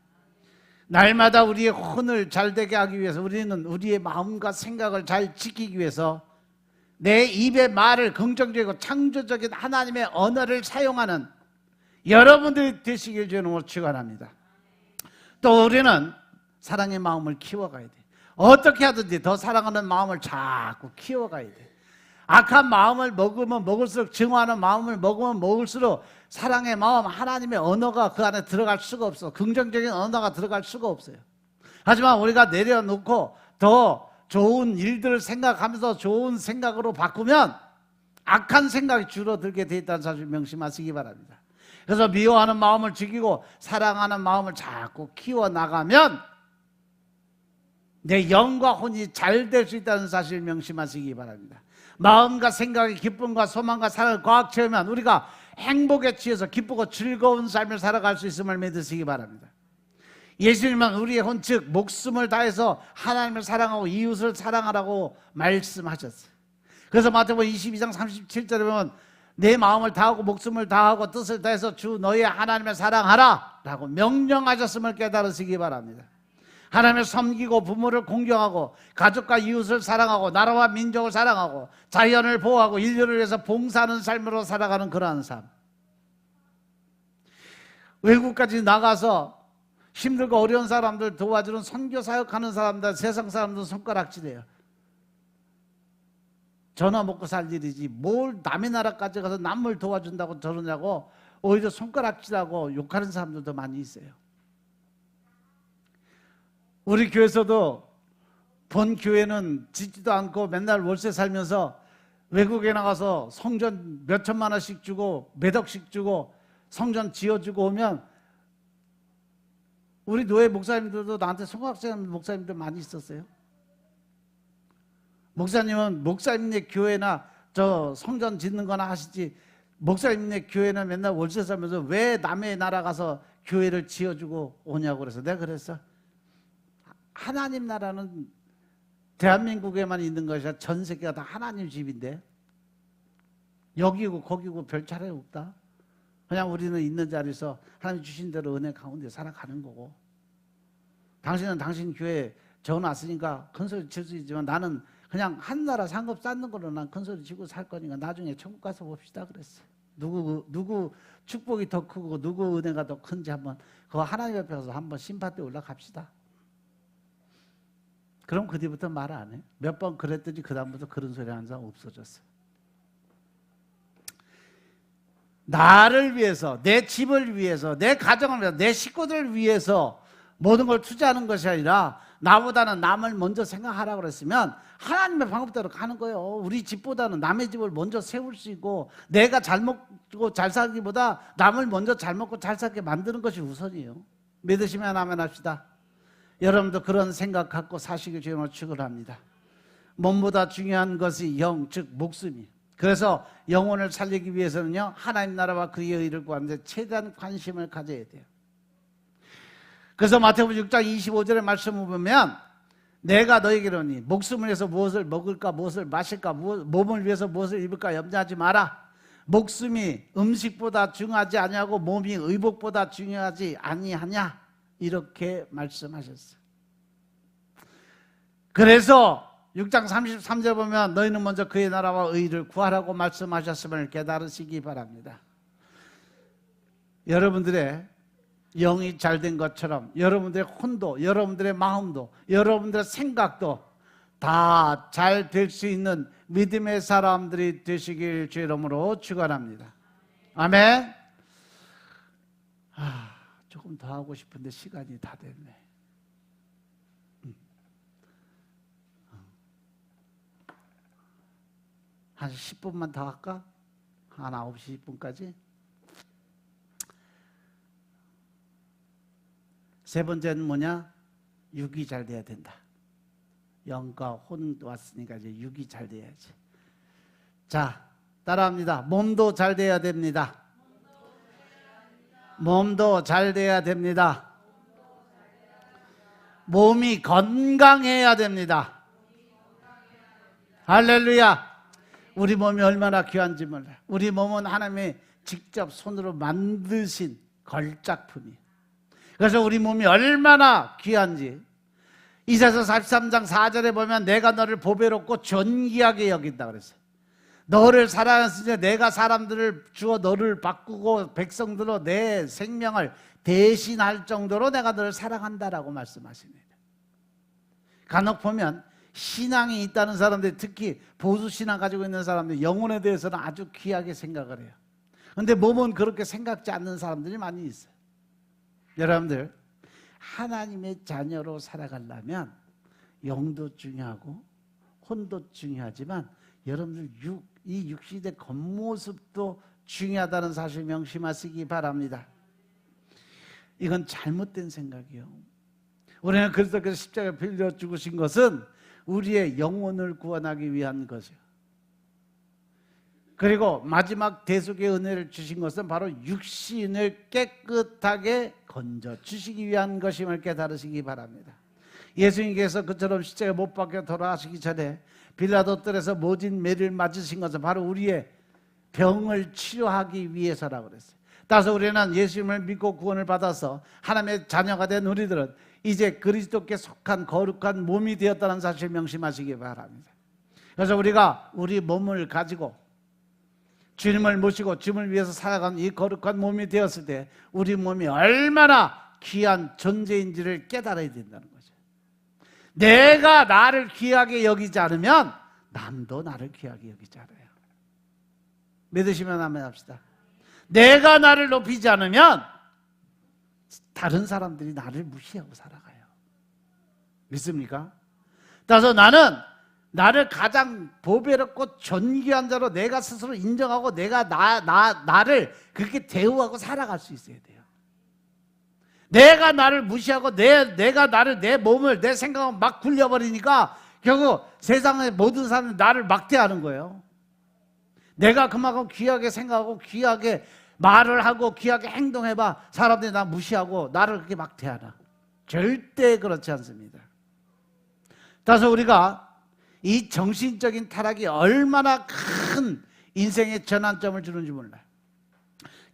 날마다 우리의 혼을 잘 되게 하기 위해서, 우리는 우리의 마음과 생각을 잘 지키기 위해서 내 입의 말을 긍정적이고 창조적인 하나님의 언어를 사용하는 여러분들이 되시길 주님으로 축원합니다. 또 우리는 사랑의 마음을 키워가야 돼. 어떻게 하든지 더 사랑하는 마음을 자꾸 키워가야 돼. 악한 마음을 먹으면 먹을수록, 증오하는 마음을 먹으면 먹을수록 사랑의 마음, 하나님의 언어가 그 안에 들어갈 수가 없어. 긍정적인 언어가 들어갈 수가 없어요. 하지만 우리가 내려놓고 더 좋은 일들을 생각하면서 좋은 생각으로 바꾸면 악한 생각이 줄어들게 돼 있다는 사실 명심하시기 바랍니다. 그래서 미워하는 마음을 죽이고 사랑하는 마음을 자꾸 키워나가면 내 영과 혼이 잘 될 수 있다는 사실 명심하시기 바랍니다. 마음과 생각이 기쁨과 소망과 사랑을 꽉 채우면 우리가 행복에 취해서 기쁘고 즐거운 삶을 살아갈 수 있음을 믿으시기 바랍니다. 예수님은 우리의 혼, 즉 목숨을 다해서 하나님을 사랑하고 이웃을 사랑하라고 말씀하셨어요. 그래서 마태복음 22장 37절에 보면 내 마음을 다하고 목숨을 다하고 뜻을 다해서 주 너의 하나님을 사랑하라 라고 명령하셨음을 깨달으시기 바랍니다. 하나님을 섬기고 부모를 공경하고 가족과 이웃을 사랑하고 나라와 민족을 사랑하고 자연을 보호하고 인류를 위해서 봉사하는 삶으로 살아가는 그러한 삶. 외국까지 나가서 힘들고 어려운 사람들 도와주는 선교 사역하는 사람들, 세상 사람들 손가락질해요. 전화 먹고 살 일이지 뭘 남의 나라까지 가서 남을 도와준다고 저러냐고 오히려 손가락질하고 욕하는 사람들도 많이 있어요. 우리 교회에서도 본 교회는 짓지도 않고 맨날 월세 살면서 외국에 나가서 성전 몇 천만 원씩 주고 몇 억씩 주고 성전 지어주고 오면 우리 노예 목사님들도 나한테 손가락질하는 목사님들 많이 있었어요. 목사님은 목사님네 교회나 저 성전 짓는 거나 하시지 목사님네 교회는 맨날 월세 살면서 왜 남의 나라 가서 교회를 지어주고 오냐고 그래서 내가 그랬어. 하나님 나라는 대한민국에만 있는 것이 아니라 전 세계가 다 하나님 집인데 여기고 거기고 별 차례 없다. 그냥 우리는 있는 자리에서 하나님 주신 대로 은혜 가운데 살아가는 거고 당신은 당신 교회에 전 왔으니까 큰소리 칠 수 있지만 나는 그냥 한 나라 상급 쌓는 걸로 난 큰소리 치고 살 거니까 나중에 천국 가서 봅시다 그랬어. 누구 축복이 더 크고 누구 은혜가 더 큰지 한번 그거 하나님 앞에 가서 한번 심판 때 올라갑시다. 그럼 그 뒤부터 말 안 해. 몇 번 그랬더니 그 다음부터 그런 소리 하는 사람 없어졌어. 나를 위해서, 내 집을 위해서, 내 가정을 위해서, 내 식구들을 위해서 모든 걸 투자하는 것이 아니라 나보다는 남을 먼저 생각하라고 그랬으면 하나님의 방법대로 가는 거예요. 우리 집보다는 남의 집을 먼저 세울 수 있고 내가 잘 먹고 잘 살기보다 남을 먼저 잘 먹고 잘 살게 만드는 것이 우선이에요. 믿으시면 아멘 합시다. 여러분도 그런 생각 갖고 사시길 주님으로 축원합니다. 몸보다 중요한 것이 영, 즉 목숨이. 그래서 영혼을 살리기 위해서는요 하나님 나라와 그의 의를 구하는데 최대한 관심을 가져야 돼요. 그래서 마태복음 6장 25절의 말씀을 보면 내가 너에게 이르노니 목숨을 위해서 무엇을 먹을까 무엇을 마실까 몸을 위해서 무엇을 입을까 염려하지 마라. 목숨이 음식보다 중요하지 아니하고 몸이 의복보다 중요하지 아니하냐 이렇게 말씀하셨어요. 그래서 6장 33절 보면 너희는 먼저 그의 나라와 의를 구하라고 말씀하셨음을 깨달으시기 바랍니다. 여러분들의 영이 잘된 것처럼 여러분들의 혼도 여러분들의 마음도 여러분들의 생각도 다 잘 될 수 있는 믿음의 사람들이 되시길 주의 이름으로 축원합니다. 아멘. 조금 더 하고 싶은데 시간이 다 됐네. 한 10분만 더 할까? 한 9시 10분까지? 세 번째는 뭐냐? 육이 잘 돼야 된다. 영과 혼 왔으니까 이제 육이 잘 돼야지. 자, 따라합니다. 몸도 잘 돼야 됩니다. 몸도 잘 돼야 됩니다. 몸이 건강해야 됩니다. 할렐루야. 우리 몸이 얼마나 귀한지 몰라요. 우리 몸은 하나님이 직접 손으로 만드신 걸작품이에요. 그래서 우리 몸이 얼마나 귀한지 이사야서 43장 4절에 보면 내가 너를 보배롭고 존귀하게 여긴다 그랬어요. 너를 사랑했으니 내가 사람들을 주어 너를 바꾸고 백성들로 내 생명을 대신할 정도로 내가 너를 사랑한다라고 말씀하십니다. 간혹 보면 신앙이 있다는 사람들, 특히 보수신앙 가지고 있는 사람들 영혼에 대해서는 아주 귀하게 생각을 해요. 그런데 몸은 그렇게 생각지 않는 사람들이 많이 있어요. 여러분들 하나님의 자녀로 살아가려면 영도 중요하고 혼도 중요하지만 여러분들 이 육신의 겉모습도 중요하다는 사실 명심하시기 바랍니다. 이건 잘못된 생각이에요. 우리는 그리스도께서 십자가에 빌려 죽으신 것은 우리의 영혼을 구원하기 위한 것이에요. 그리고 마지막 대속의 은혜를 주신 것은 바로 육신을 깨끗하게 건져 주시기 위한 것임을 깨달으시기 바랍니다. 예수님께서 그처럼 십자가에 못 박혀 돌아가시기 전에 빌라도 뜰에서 모진 매를 맞으신 것은 바로 우리의 병을 치료하기 위해서라고 그랬어요. 따라서 우리는 예수님을 믿고 구원을 받아서 하나님의 자녀가 된 우리들은 이제 그리스도께 속한 거룩한 몸이 되었다는 사실 명심하시기 바랍니다. 그래서 우리가 우리 몸을 가지고 주님을 모시고 주님을 위해서 살아가는 이 거룩한 몸이 되었을 때 우리 몸이 얼마나 귀한 존재인지를 깨달아야 된다는 거죠. 내가 나를 귀하게 여기지 않으면 남도 나를 귀하게 여기지 않아요. 믿으시면 아멘 합시다. 내가 나를 높이지 않으면 다른 사람들이 나를 무시하고 살아가요. 믿습니까? 따라서 나는 나를 가장 보배롭고 존귀한 자로 내가 스스로 인정하고 내가 나를 그렇게 대우하고 살아갈 수 있어야 돼요. 내가 나를 무시하고 내가 나를 내 몸을 내 생각을 막 굴려버리니까 결국 세상의 모든 사람들이 나를 막대하는 거예요. 내가 그만큼 귀하게 생각하고 귀하게 말을 하고 귀하게 행동해봐 사람들이 나 무시하고 나를 그렇게 막대하나? 절대 그렇지 않습니다. 따라서 우리가 이 정신적인 타락이 얼마나 큰 인생의 전환점을 주는지 몰라요.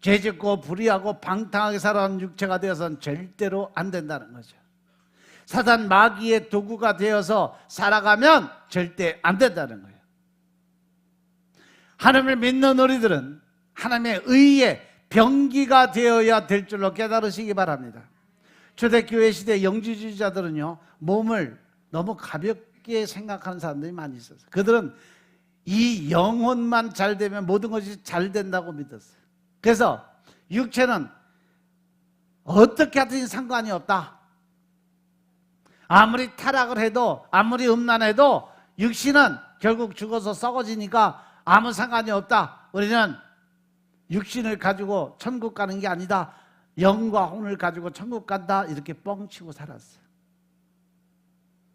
죄짓고 불의하고 방탕하게 살아가는 육체가 되어서는 절대로 안 된다는 거죠. 사단 마귀의 도구가 되어서 살아가면 절대 안 된다는 거예요. 하나님을 믿는 우리들은 하나님의 의의 병기가 되어야 될 줄로 깨달으시기 바랍니다. 초대교회 시대 영지주의자들은요, 몸을 너무 가볍게 생각하는 사람들이 많이 있었어요. 그들은 이 영혼만 잘 되면 모든 것이 잘 된다고 믿었어요. 그래서 육체는 어떻게 하든지 상관이 없다. 아무리 타락을 해도 아무리 음란해도 육신은 결국 죽어서 썩어지니까 아무 상관이 없다. 우리는 육신을 가지고 천국 가는 게 아니다. 영과 혼을 가지고 천국 간다. 이렇게 뻥치고 살았어요.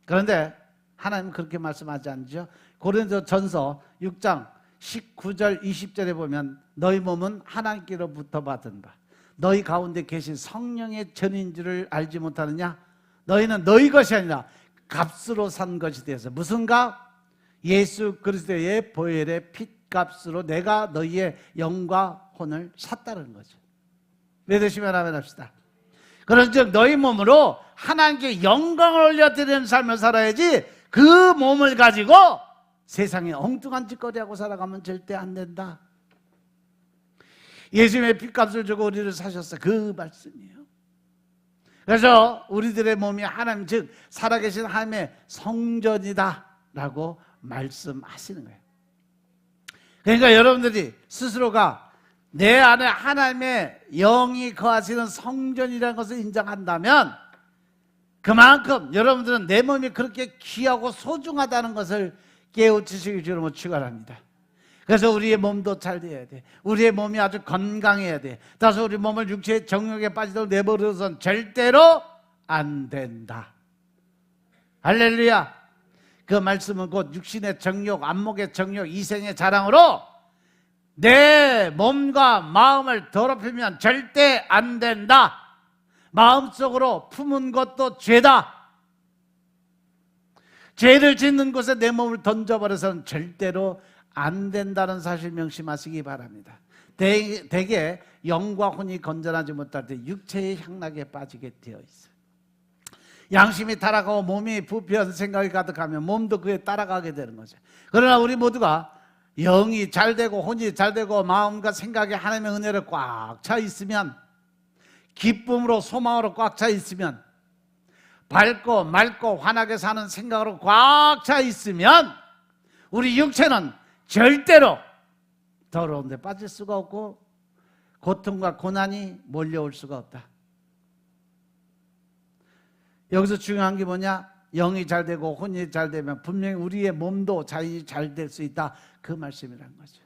그런데 하나님은 그렇게 말씀하지 않죠. 고린도전서 6장 19절 20절에 보면 너희 몸은 하나님께로부터 받은 바 너희 가운데 계신 성령의 전인 줄을 알지 못하느냐. 너희는 너희 것이 아니라 값으로 산 것이 되어서 무슨 값? 예수 그리스도의 보혈의 핏값으로 내가 너희의 영과 혼을 샀다는 거죠. 믿으시면 아멘 합시다. 그런즉 너희 몸으로 하나님께 영광을 올려드리는 삶을 살아야지 그 몸을 가지고 세상에 엉뚱한 짓거리하고 살아가면 절대 안 된다. 예수님의 핏값을 주고 우리를 사셨어. 그 말씀이에요. 그래서 우리들의 몸이 하나님 즉 살아계신 하나님의 성전이다 라고 말씀하시는 거예요. 그러니까 여러분들이 스스로가 내 안에 하나님의 영이 거하시는 성전이라는 것을 인정한다면 그만큼 여러분들은 내 몸이 그렇게 귀하고 소중하다는 것을 깨우치시기 주로 축원합니다. 그래서 우리의 몸도 잘 돼야 돼. 우리의 몸이 아주 건강해야 돼. 따라서 우리 몸을 육체의 정욕에 빠지도록 내버려둬서는 절대로 안 된다. 할렐루야. 그 말씀은 곧 육신의 정욕, 안목의 정욕, 이생의 자랑으로 내 몸과 마음을 더럽히면 절대 안 된다. 마음속으로 품은 것도 죄다. 죄를 짓는 곳에 내 몸을 던져버려서는 절대로 안 된다는 사실 명심하시기 바랍니다. 대개 영과 혼이 건전하지 못할 때 육체의 향락에 빠지게 되어 있어요. 양심이 타락하고 몸이 부패한 생각이 가득하면 몸도 그에 따라가게 되는 거죠. 그러나 우리 모두가 영이 잘 되고 혼이 잘 되고 마음과 생각에 하나님의 은혜를 꽉 차 있으면, 기쁨으로 소망으로 꽉 차 있으면, 밝고 맑고 환하게 사는 생각으로 꽉 차 있으면 우리 육체는 절대로 더러운 데 빠질 수가 없고 고통과 고난이 몰려올 수가 없다. 여기서 중요한 게 뭐냐? 영이 잘 되고 혼이 잘 되면 분명히 우리의 몸도 잘 될 수 있다. 그 말씀이라는 거죠.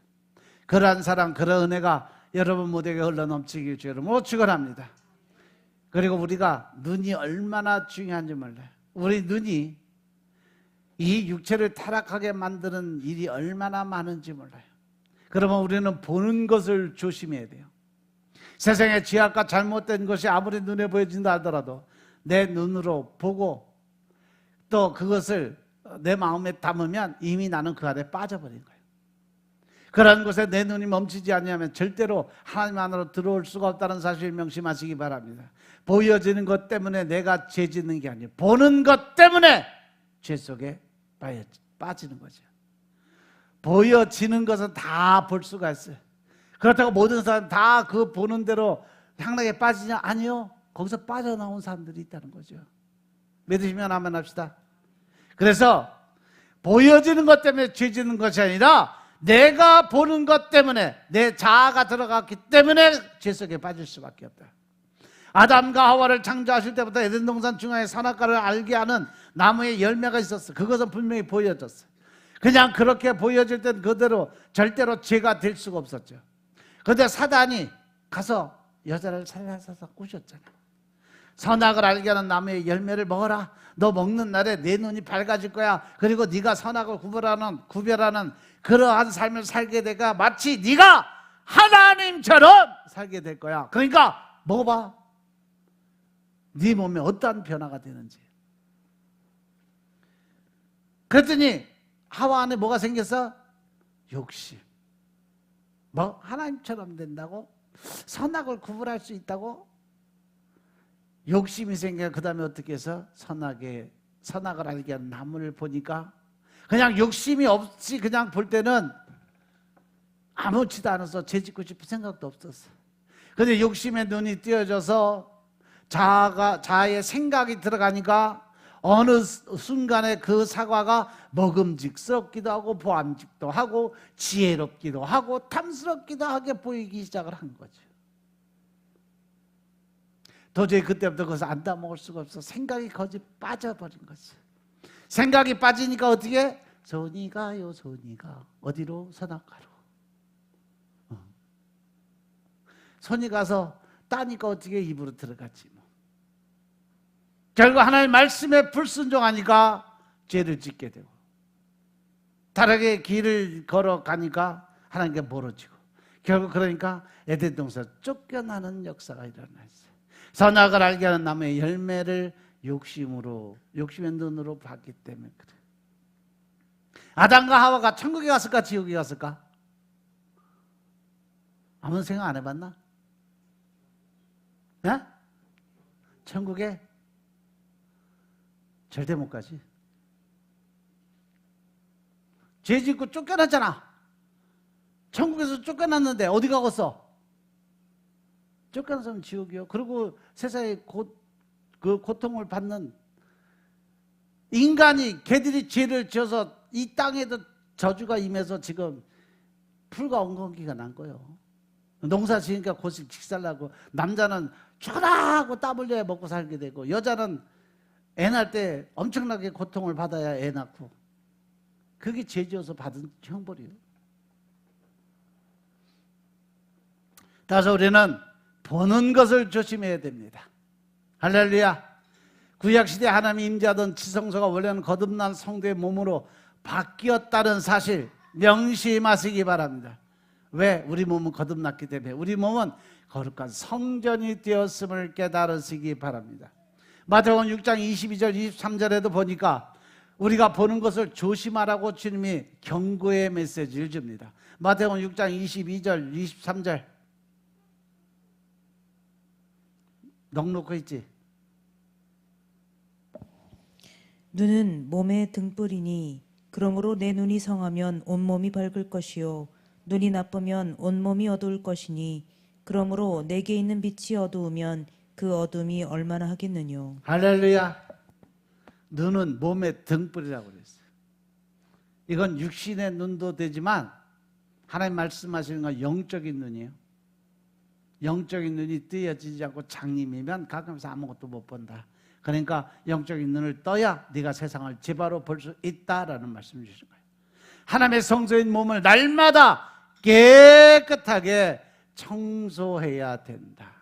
그러한 사랑, 그런 은혜가 여러분 모두에게 흘러넘치길 주로 못 축원합니다. 그리고 우리가 눈이 얼마나 중요한지 몰라요. 우리 눈이 이 육체를 타락하게 만드는 일이 얼마나 많은지 몰라요. 그러면 우리는 보는 것을 조심해야 돼요. 세상의 죄악과 잘못된 것이 아무리 눈에 보여진다 하더라도 내 눈으로 보고 또 그것을 내 마음에 담으면 이미 나는 그 안에 빠져버린 거예요. 그런 곳에 내 눈이 멈추지 않으면 절대로 하나님 안으로 들어올 수가 없다는 사실을 명심하시기 바랍니다. 보여지는 것 때문에 내가 죄 짓는 게 아니에요. 보는 것 때문에 죄 속에 빠지는 거죠. 보여지는 것은 다 볼 수가 있어요. 그렇다고 모든 사람 다 그 보는 대로 향락에 빠지냐? 아니요. 거기서 빠져나온 사람들이 있다는 거죠. 믿으시면 아멘 합시다. 그래서 보여지는 것 때문에 죄 짓는 것이 아니라 내가 보는 것 때문에 내 자아가 들어갔기 때문에 죄 속에 빠질 수밖에 없다. 아담과 하와를 창조하실 때부터 에덴 동산 중앙에 선악과를 알게 하는 나무의 열매가 있었어. 그것은 분명히 보여졌어. 그냥 그렇게 보여질 땐 그대로 절대로 죄가 될 수가 없었죠. 그런데 사단이 가서 여자를 살라서서 꾸셨잖아. 선악을 알게 하는 나무의 열매를 먹어라. 너 먹는 날에 내 눈이 밝아질 거야. 그리고 네가 선악을 구별하는 그러한 삶을 살게 되가 마치 네가 하나님처럼 살게 될 거야. 그러니까 먹어봐. 네 몸에 어떠한 변화가 되는지. 그랬더니 하와 안에 뭐가 생겼어? 욕심. 뭐 하나님처럼 된다고? 선악을 구분할 수 있다고? 욕심이 생겨. 그 다음에 어떻게 해서 선악을 알게 하는 나무를 보니까 그냥 욕심이 없이 그냥 볼 때는 아무렇지도 않아서 죄짓고 싶은 생각도 없었어. 그런데 욕심의 눈이 띄어져서 자아의 생각이 들어가니까 어느 순간에 그 사과가 먹음직스럽기도 하고 보암직도 하고 지혜롭기도 하고 탐스럽기도 하게 보이기 시작을 한 거죠. 도저히 그때부터 그것을 안 따먹을 수가 없어. 생각이 거기 빠져버린 거지. 생각이 빠지니까 어떻게? 손이 가요. 어디로? 선악과로. 손이 가서 따니까 어떻게? 입으로 들어갔지 뭐. 결국 하나님의 말씀에 불순종하니까 죄를 짓게 되고, 다르게 길을 걸어가니까 하나님께 멀어지고, 결국 그러니까 에덴 동산 쫓겨나는 역사가 일어났어요. 선악을 알게 하는 나무의 열매를 욕심의 눈으로 봤기 때문에 그래. 아담과 하와가 천국에 갔을까 지옥에 갔을까? 아무도 생각 안 해봤나? 네? 천국에? 절대 못 가지. 죄 짓고 쫓겨났잖아. 천국에서 쫓겨났는데 어디 가겠어? 쫓겨나서는 지옥이요. 그리고 세상에 그 고통을 받는 인간이 개들이 죄를 지어서 이 땅에도 저주가 임해서 지금 풀과 엉겅퀴가 난 거예요. 농사 지으니까 곧 직살나고, 남자는 죽어라 하고 땀 흘려야 먹고 살게 되고, 여자는 애 낳을 때 엄청나게 고통을 받아야 애 낳고, 그게 죄 지어서 받은 형벌이에요. 따라서 우리는 보는 것을 조심해야 됩니다. 할렐루야. 구약시대 하나님이 임재하던 지성소가 원래는 거듭난 성도의 몸으로 바뀌었다는 사실 명심하시기 바랍니다. 왜? 우리 몸은 거듭났기 때문에. 우리 몸은 거룩한 성전이 되었음을 깨달으시기 바랍니다. 마태복음 6장 22절 23절에도 보니까 우리가 보는 것을 조심하라고 주님이 경고의 메시지를 줍니다. 마태복음 6장 22절 23절 넉넉히 있지? 눈은 몸의 등불이니 그러므로 내 눈이 성하면 온몸이 밝을 것이요 눈이 나쁘면 온몸이 어두울 것이니 그러므로 내게 있는 빛이 어두우면 그 어둠이 얼마나 하겠느뇨. 할렐루야. 눈은 몸의 등불이라고 그랬어요. 이건 육신의 눈도 되지만 하나님 말씀하시는 건 영적인 눈이에요. 영적인 눈이 뜨여지지 않고 장님이면 가끔씩 아무것도 못 본다. 그러니까 영적인 눈을 떠야 네가 세상을 제바로 볼 수 있다라는 말씀을 주신 거예요. 하나님의 성소인 몸을 날마다 깨끗하게 청소해야 된다.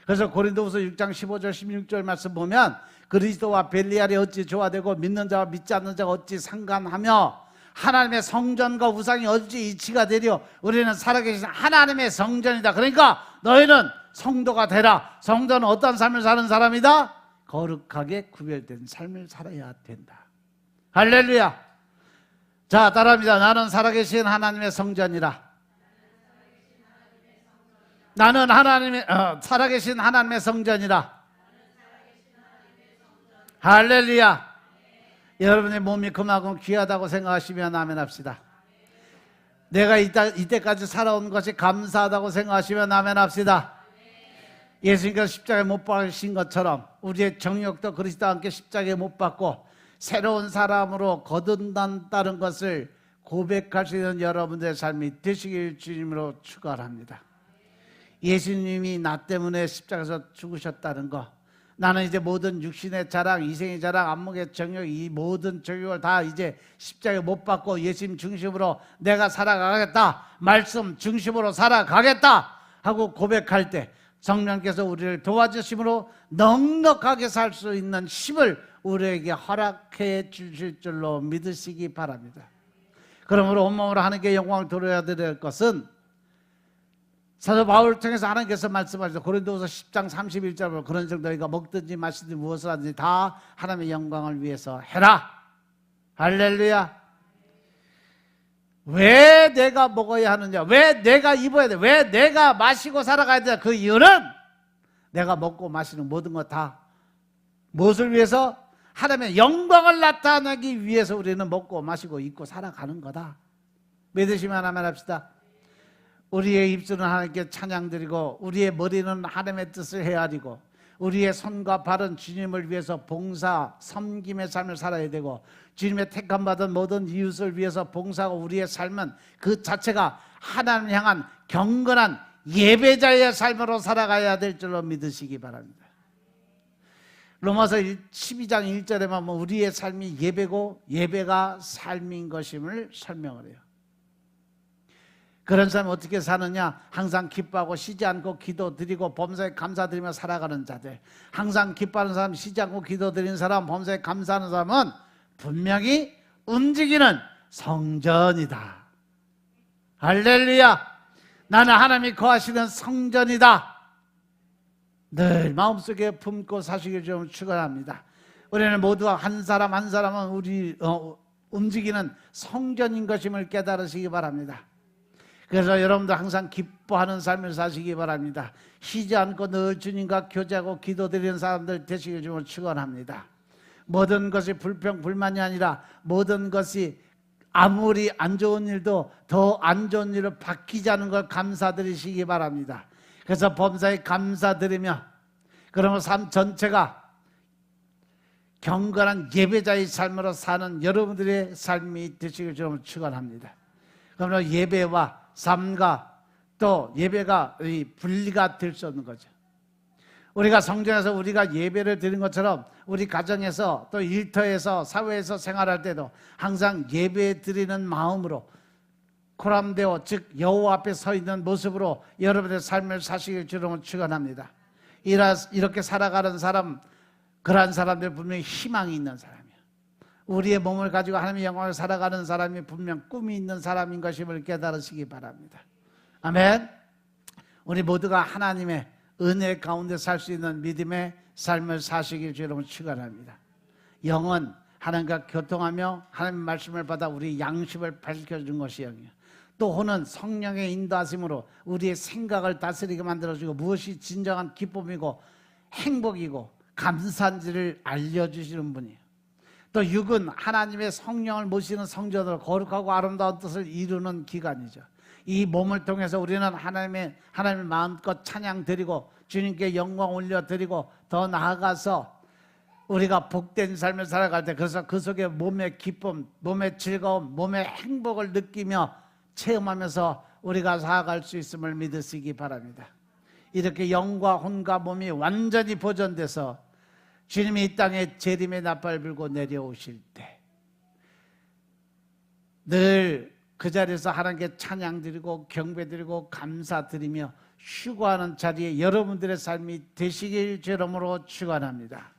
그래서 고린도후서 6장 15절 16절 말씀 보면 그리스도와 벨리알이 어찌 조화되고 믿는 자와 믿지 않는 자가 어찌 상관하며 하나님의 성전과 우상이 어찌 이치가 되려 우리는 살아계신 하나님의 성전이다. 그러니까 너희는 성도가 되라. 성도는 어떤 삶을 사는 사람이다? 거룩하게 구별된 삶을 살아야 된다. 할렐루야. 자, 따라합니다. 나는 살아계신 하나님의 성전이라. 나는 살아계신 하나님의 성전이라. 할렐루야. 여러분의 몸이 그만큼 귀하다고 생각하시면 아멘 합시다. 내가 이때까지 살아온 것이 감사하다고 생각하시면 아멘 합시다. 예수님께서 십자가에 못 박히신 것처럼 우리의 정욕도 그리스도와 함께 십자가에 못 박고 새로운 사람으로 거듭난다는 것을 고백할 수 있는 여러분들의 삶이 되시길 주님으로 축원합니다. 예수님이 나 때문에 십자가에서 죽으셨다는 거, 나는 이제 모든 육신의 자랑, 이생의 자랑, 안목의 정욕, 이 모든 정욕을 다 이제 십자가에 못 박고 예수님 중심으로 내가 살아가겠다, 말씀 중심으로 살아가겠다 하고 고백할 때 성령께서 우리를 도와주심으로 넉넉하게 살 수 있는 힘을 우리에게 허락해 주실 줄로 믿으시기 바랍니다. 그러므로 온몸으로 하나님께 영광을 돌려야 될 것은 사도 바울을 통해서 하나님께서 말씀하시죠. 고린도후서 10장 31절로 그런 즉 너희가 먹든지 마시든지 무엇을 하든지 다 하나님의 영광을 위해서 해라. 할렐루야. 왜 내가 먹어야 하느냐, 왜 내가 입어야 돼, 왜 내가 마시고 살아가야 돼. 그 이유는 내가 먹고 마시는 모든 것 다 무엇을 위해서? 하나님의 영광을 나타내기 위해서 우리는 먹고 마시고 입고 살아가는 거다. 믿으시면 아멘 합시다. 우리의 입술은 하나님께 찬양드리고 우리의 머리는 하나님의 뜻을 헤아리고 우리의 손과 발은 주님을 위해서 봉사, 섬김의 삶을 살아야 되고 주님의 택함받은 모든 이웃을 위해서 봉사하고 우리의 삶은 그 자체가 하나님을 향한 경건한 예배자의 삶으로 살아가야 될 줄로 믿으시기 바랍니다. 로마서 12장 1절에 보면 우리의 삶이 예배고 예배가 삶인 것임을 설명을 해요. 그런 사람이 어떻게 사느냐? 항상 기뻐하고 쉬지 않고 기도드리고 범사에 감사드리며 살아가는 자들. 항상 기뻐하는 사람, 쉬지 않고 기도드리는 사람, 범사에 감사하는 사람은 분명히 움직이는 성전이다. 할렐루야. 나는 하나님이 거하시는 성전이다. 늘 마음속에 품고 사시길 좀 축원합니다. 우리는 모두가 한 사람 한 사람은 우리 움직이는 성전인 것임을 깨달으시기 바랍니다. 그래서 여러분들 항상 기뻐하는 삶을 사시기 바랍니다. 쉬지 않고 늘 주님과 교제하고 기도드리는 사람들 되시길 좀 축원합니다. 모든 것이 불평 불만이 아니라 모든 것이 아무리 안 좋은 일도 더 안 좋은 일로 바뀌지 않은 걸 감사드리시기 바랍니다. 그래서 범사에 감사드리며 그러면 삶 전체가 경건한 예배자의 삶으로 사는 여러분들의 삶이 되시길 좀 축원합니다. 그러면 예배와 삶과 또 예배가 분리가 될 수 없는 거죠. 우리가 성전에서 우리가 예배를 드린 것처럼 우리 가정에서 또 일터에서 사회에서 생활할 때도 항상 예배 드리는 마음으로 코람데오 즉 여호와 앞에 서 있는 모습으로 여러분의 삶을 사시길 주로 축원합니다. 이렇게 살아가는 사람, 그러한 사람들 분명히 희망이 있는 사람이에요. 우리의 몸을 가지고 하나님의 영광을 살아가는 사람이 분명 꿈이 있는 사람인 것임을 깨달으시기 바랍니다. 아멘. 우리 모두가 하나님의 은혜 가운데 살 수 있는 믿음의 삶을 사시길 주로 축원합니다. 영은 하나님과 교통하며 하나님의 말씀을 받아 우리 양심을 밝혀준 것이 영이에요. 또 혼은 성령의 인도하심으로 우리의 생각을 다스리게 만들어주고 무엇이 진정한 기쁨이고 행복이고 감사한지를 알려주시는 분이에요. 또 육은 하나님의 성령을 모시는 성전으로 거룩하고 아름다운 뜻을 이루는 기관이죠. 이 몸을 통해서 우리는 하나님의 마음껏 찬양 드리고 주님께 영광 올려 드리고 더 나아가서 우리가 복된 삶을 살아갈 때 그래서 그 속에 몸의 기쁨, 몸의 즐거움, 몸의 행복을 느끼며 체험하면서 우리가 살아갈 수 있음을 믿으시기 바랍니다. 이렇게 영과 혼과 몸이 완전히 보존돼서 주님이 이 땅에 재림의 나팔 불고 내려오실 때 늘 그 자리에서 하나님께 찬양드리고 경배드리고 감사드리며 휴거하는 자리에 여러분들의 삶이 되시길 주름으로 축원합니다.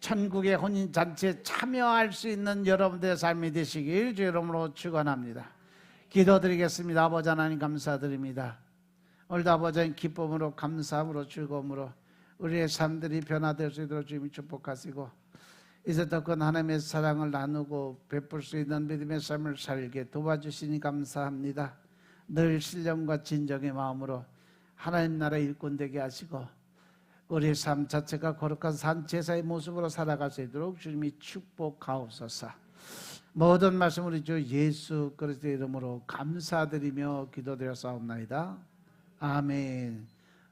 천국의 혼인잔치에 참여할 수 있는 여러분들의 삶이 되시길 주름으로 축원합니다. 기도드리겠습니다. 아버지 하나님 감사드립니다. 오늘도 아버지 하나님 기쁨으로 감사함으로 즐거움으로 우리의 삶들이 변화될 수 있도록 주님이 축복하시고 이제껏 하나님의 사랑을 나누고 베풀 수 있는 믿음의 삶을 살게 도와주시니 감사합니다. 늘 신령과 진정의 마음으로 하나님 나라 일꾼 되게 하시고 우리의 삶 자체가 거룩한 산 제사의 모습으로 살아갈 수 있도록 주님이 축복하옵소서. 모든 말씀 우리 주 예수 그리스도의 이름으로 감사드리며 기도드렸사옵나이다. 아멘.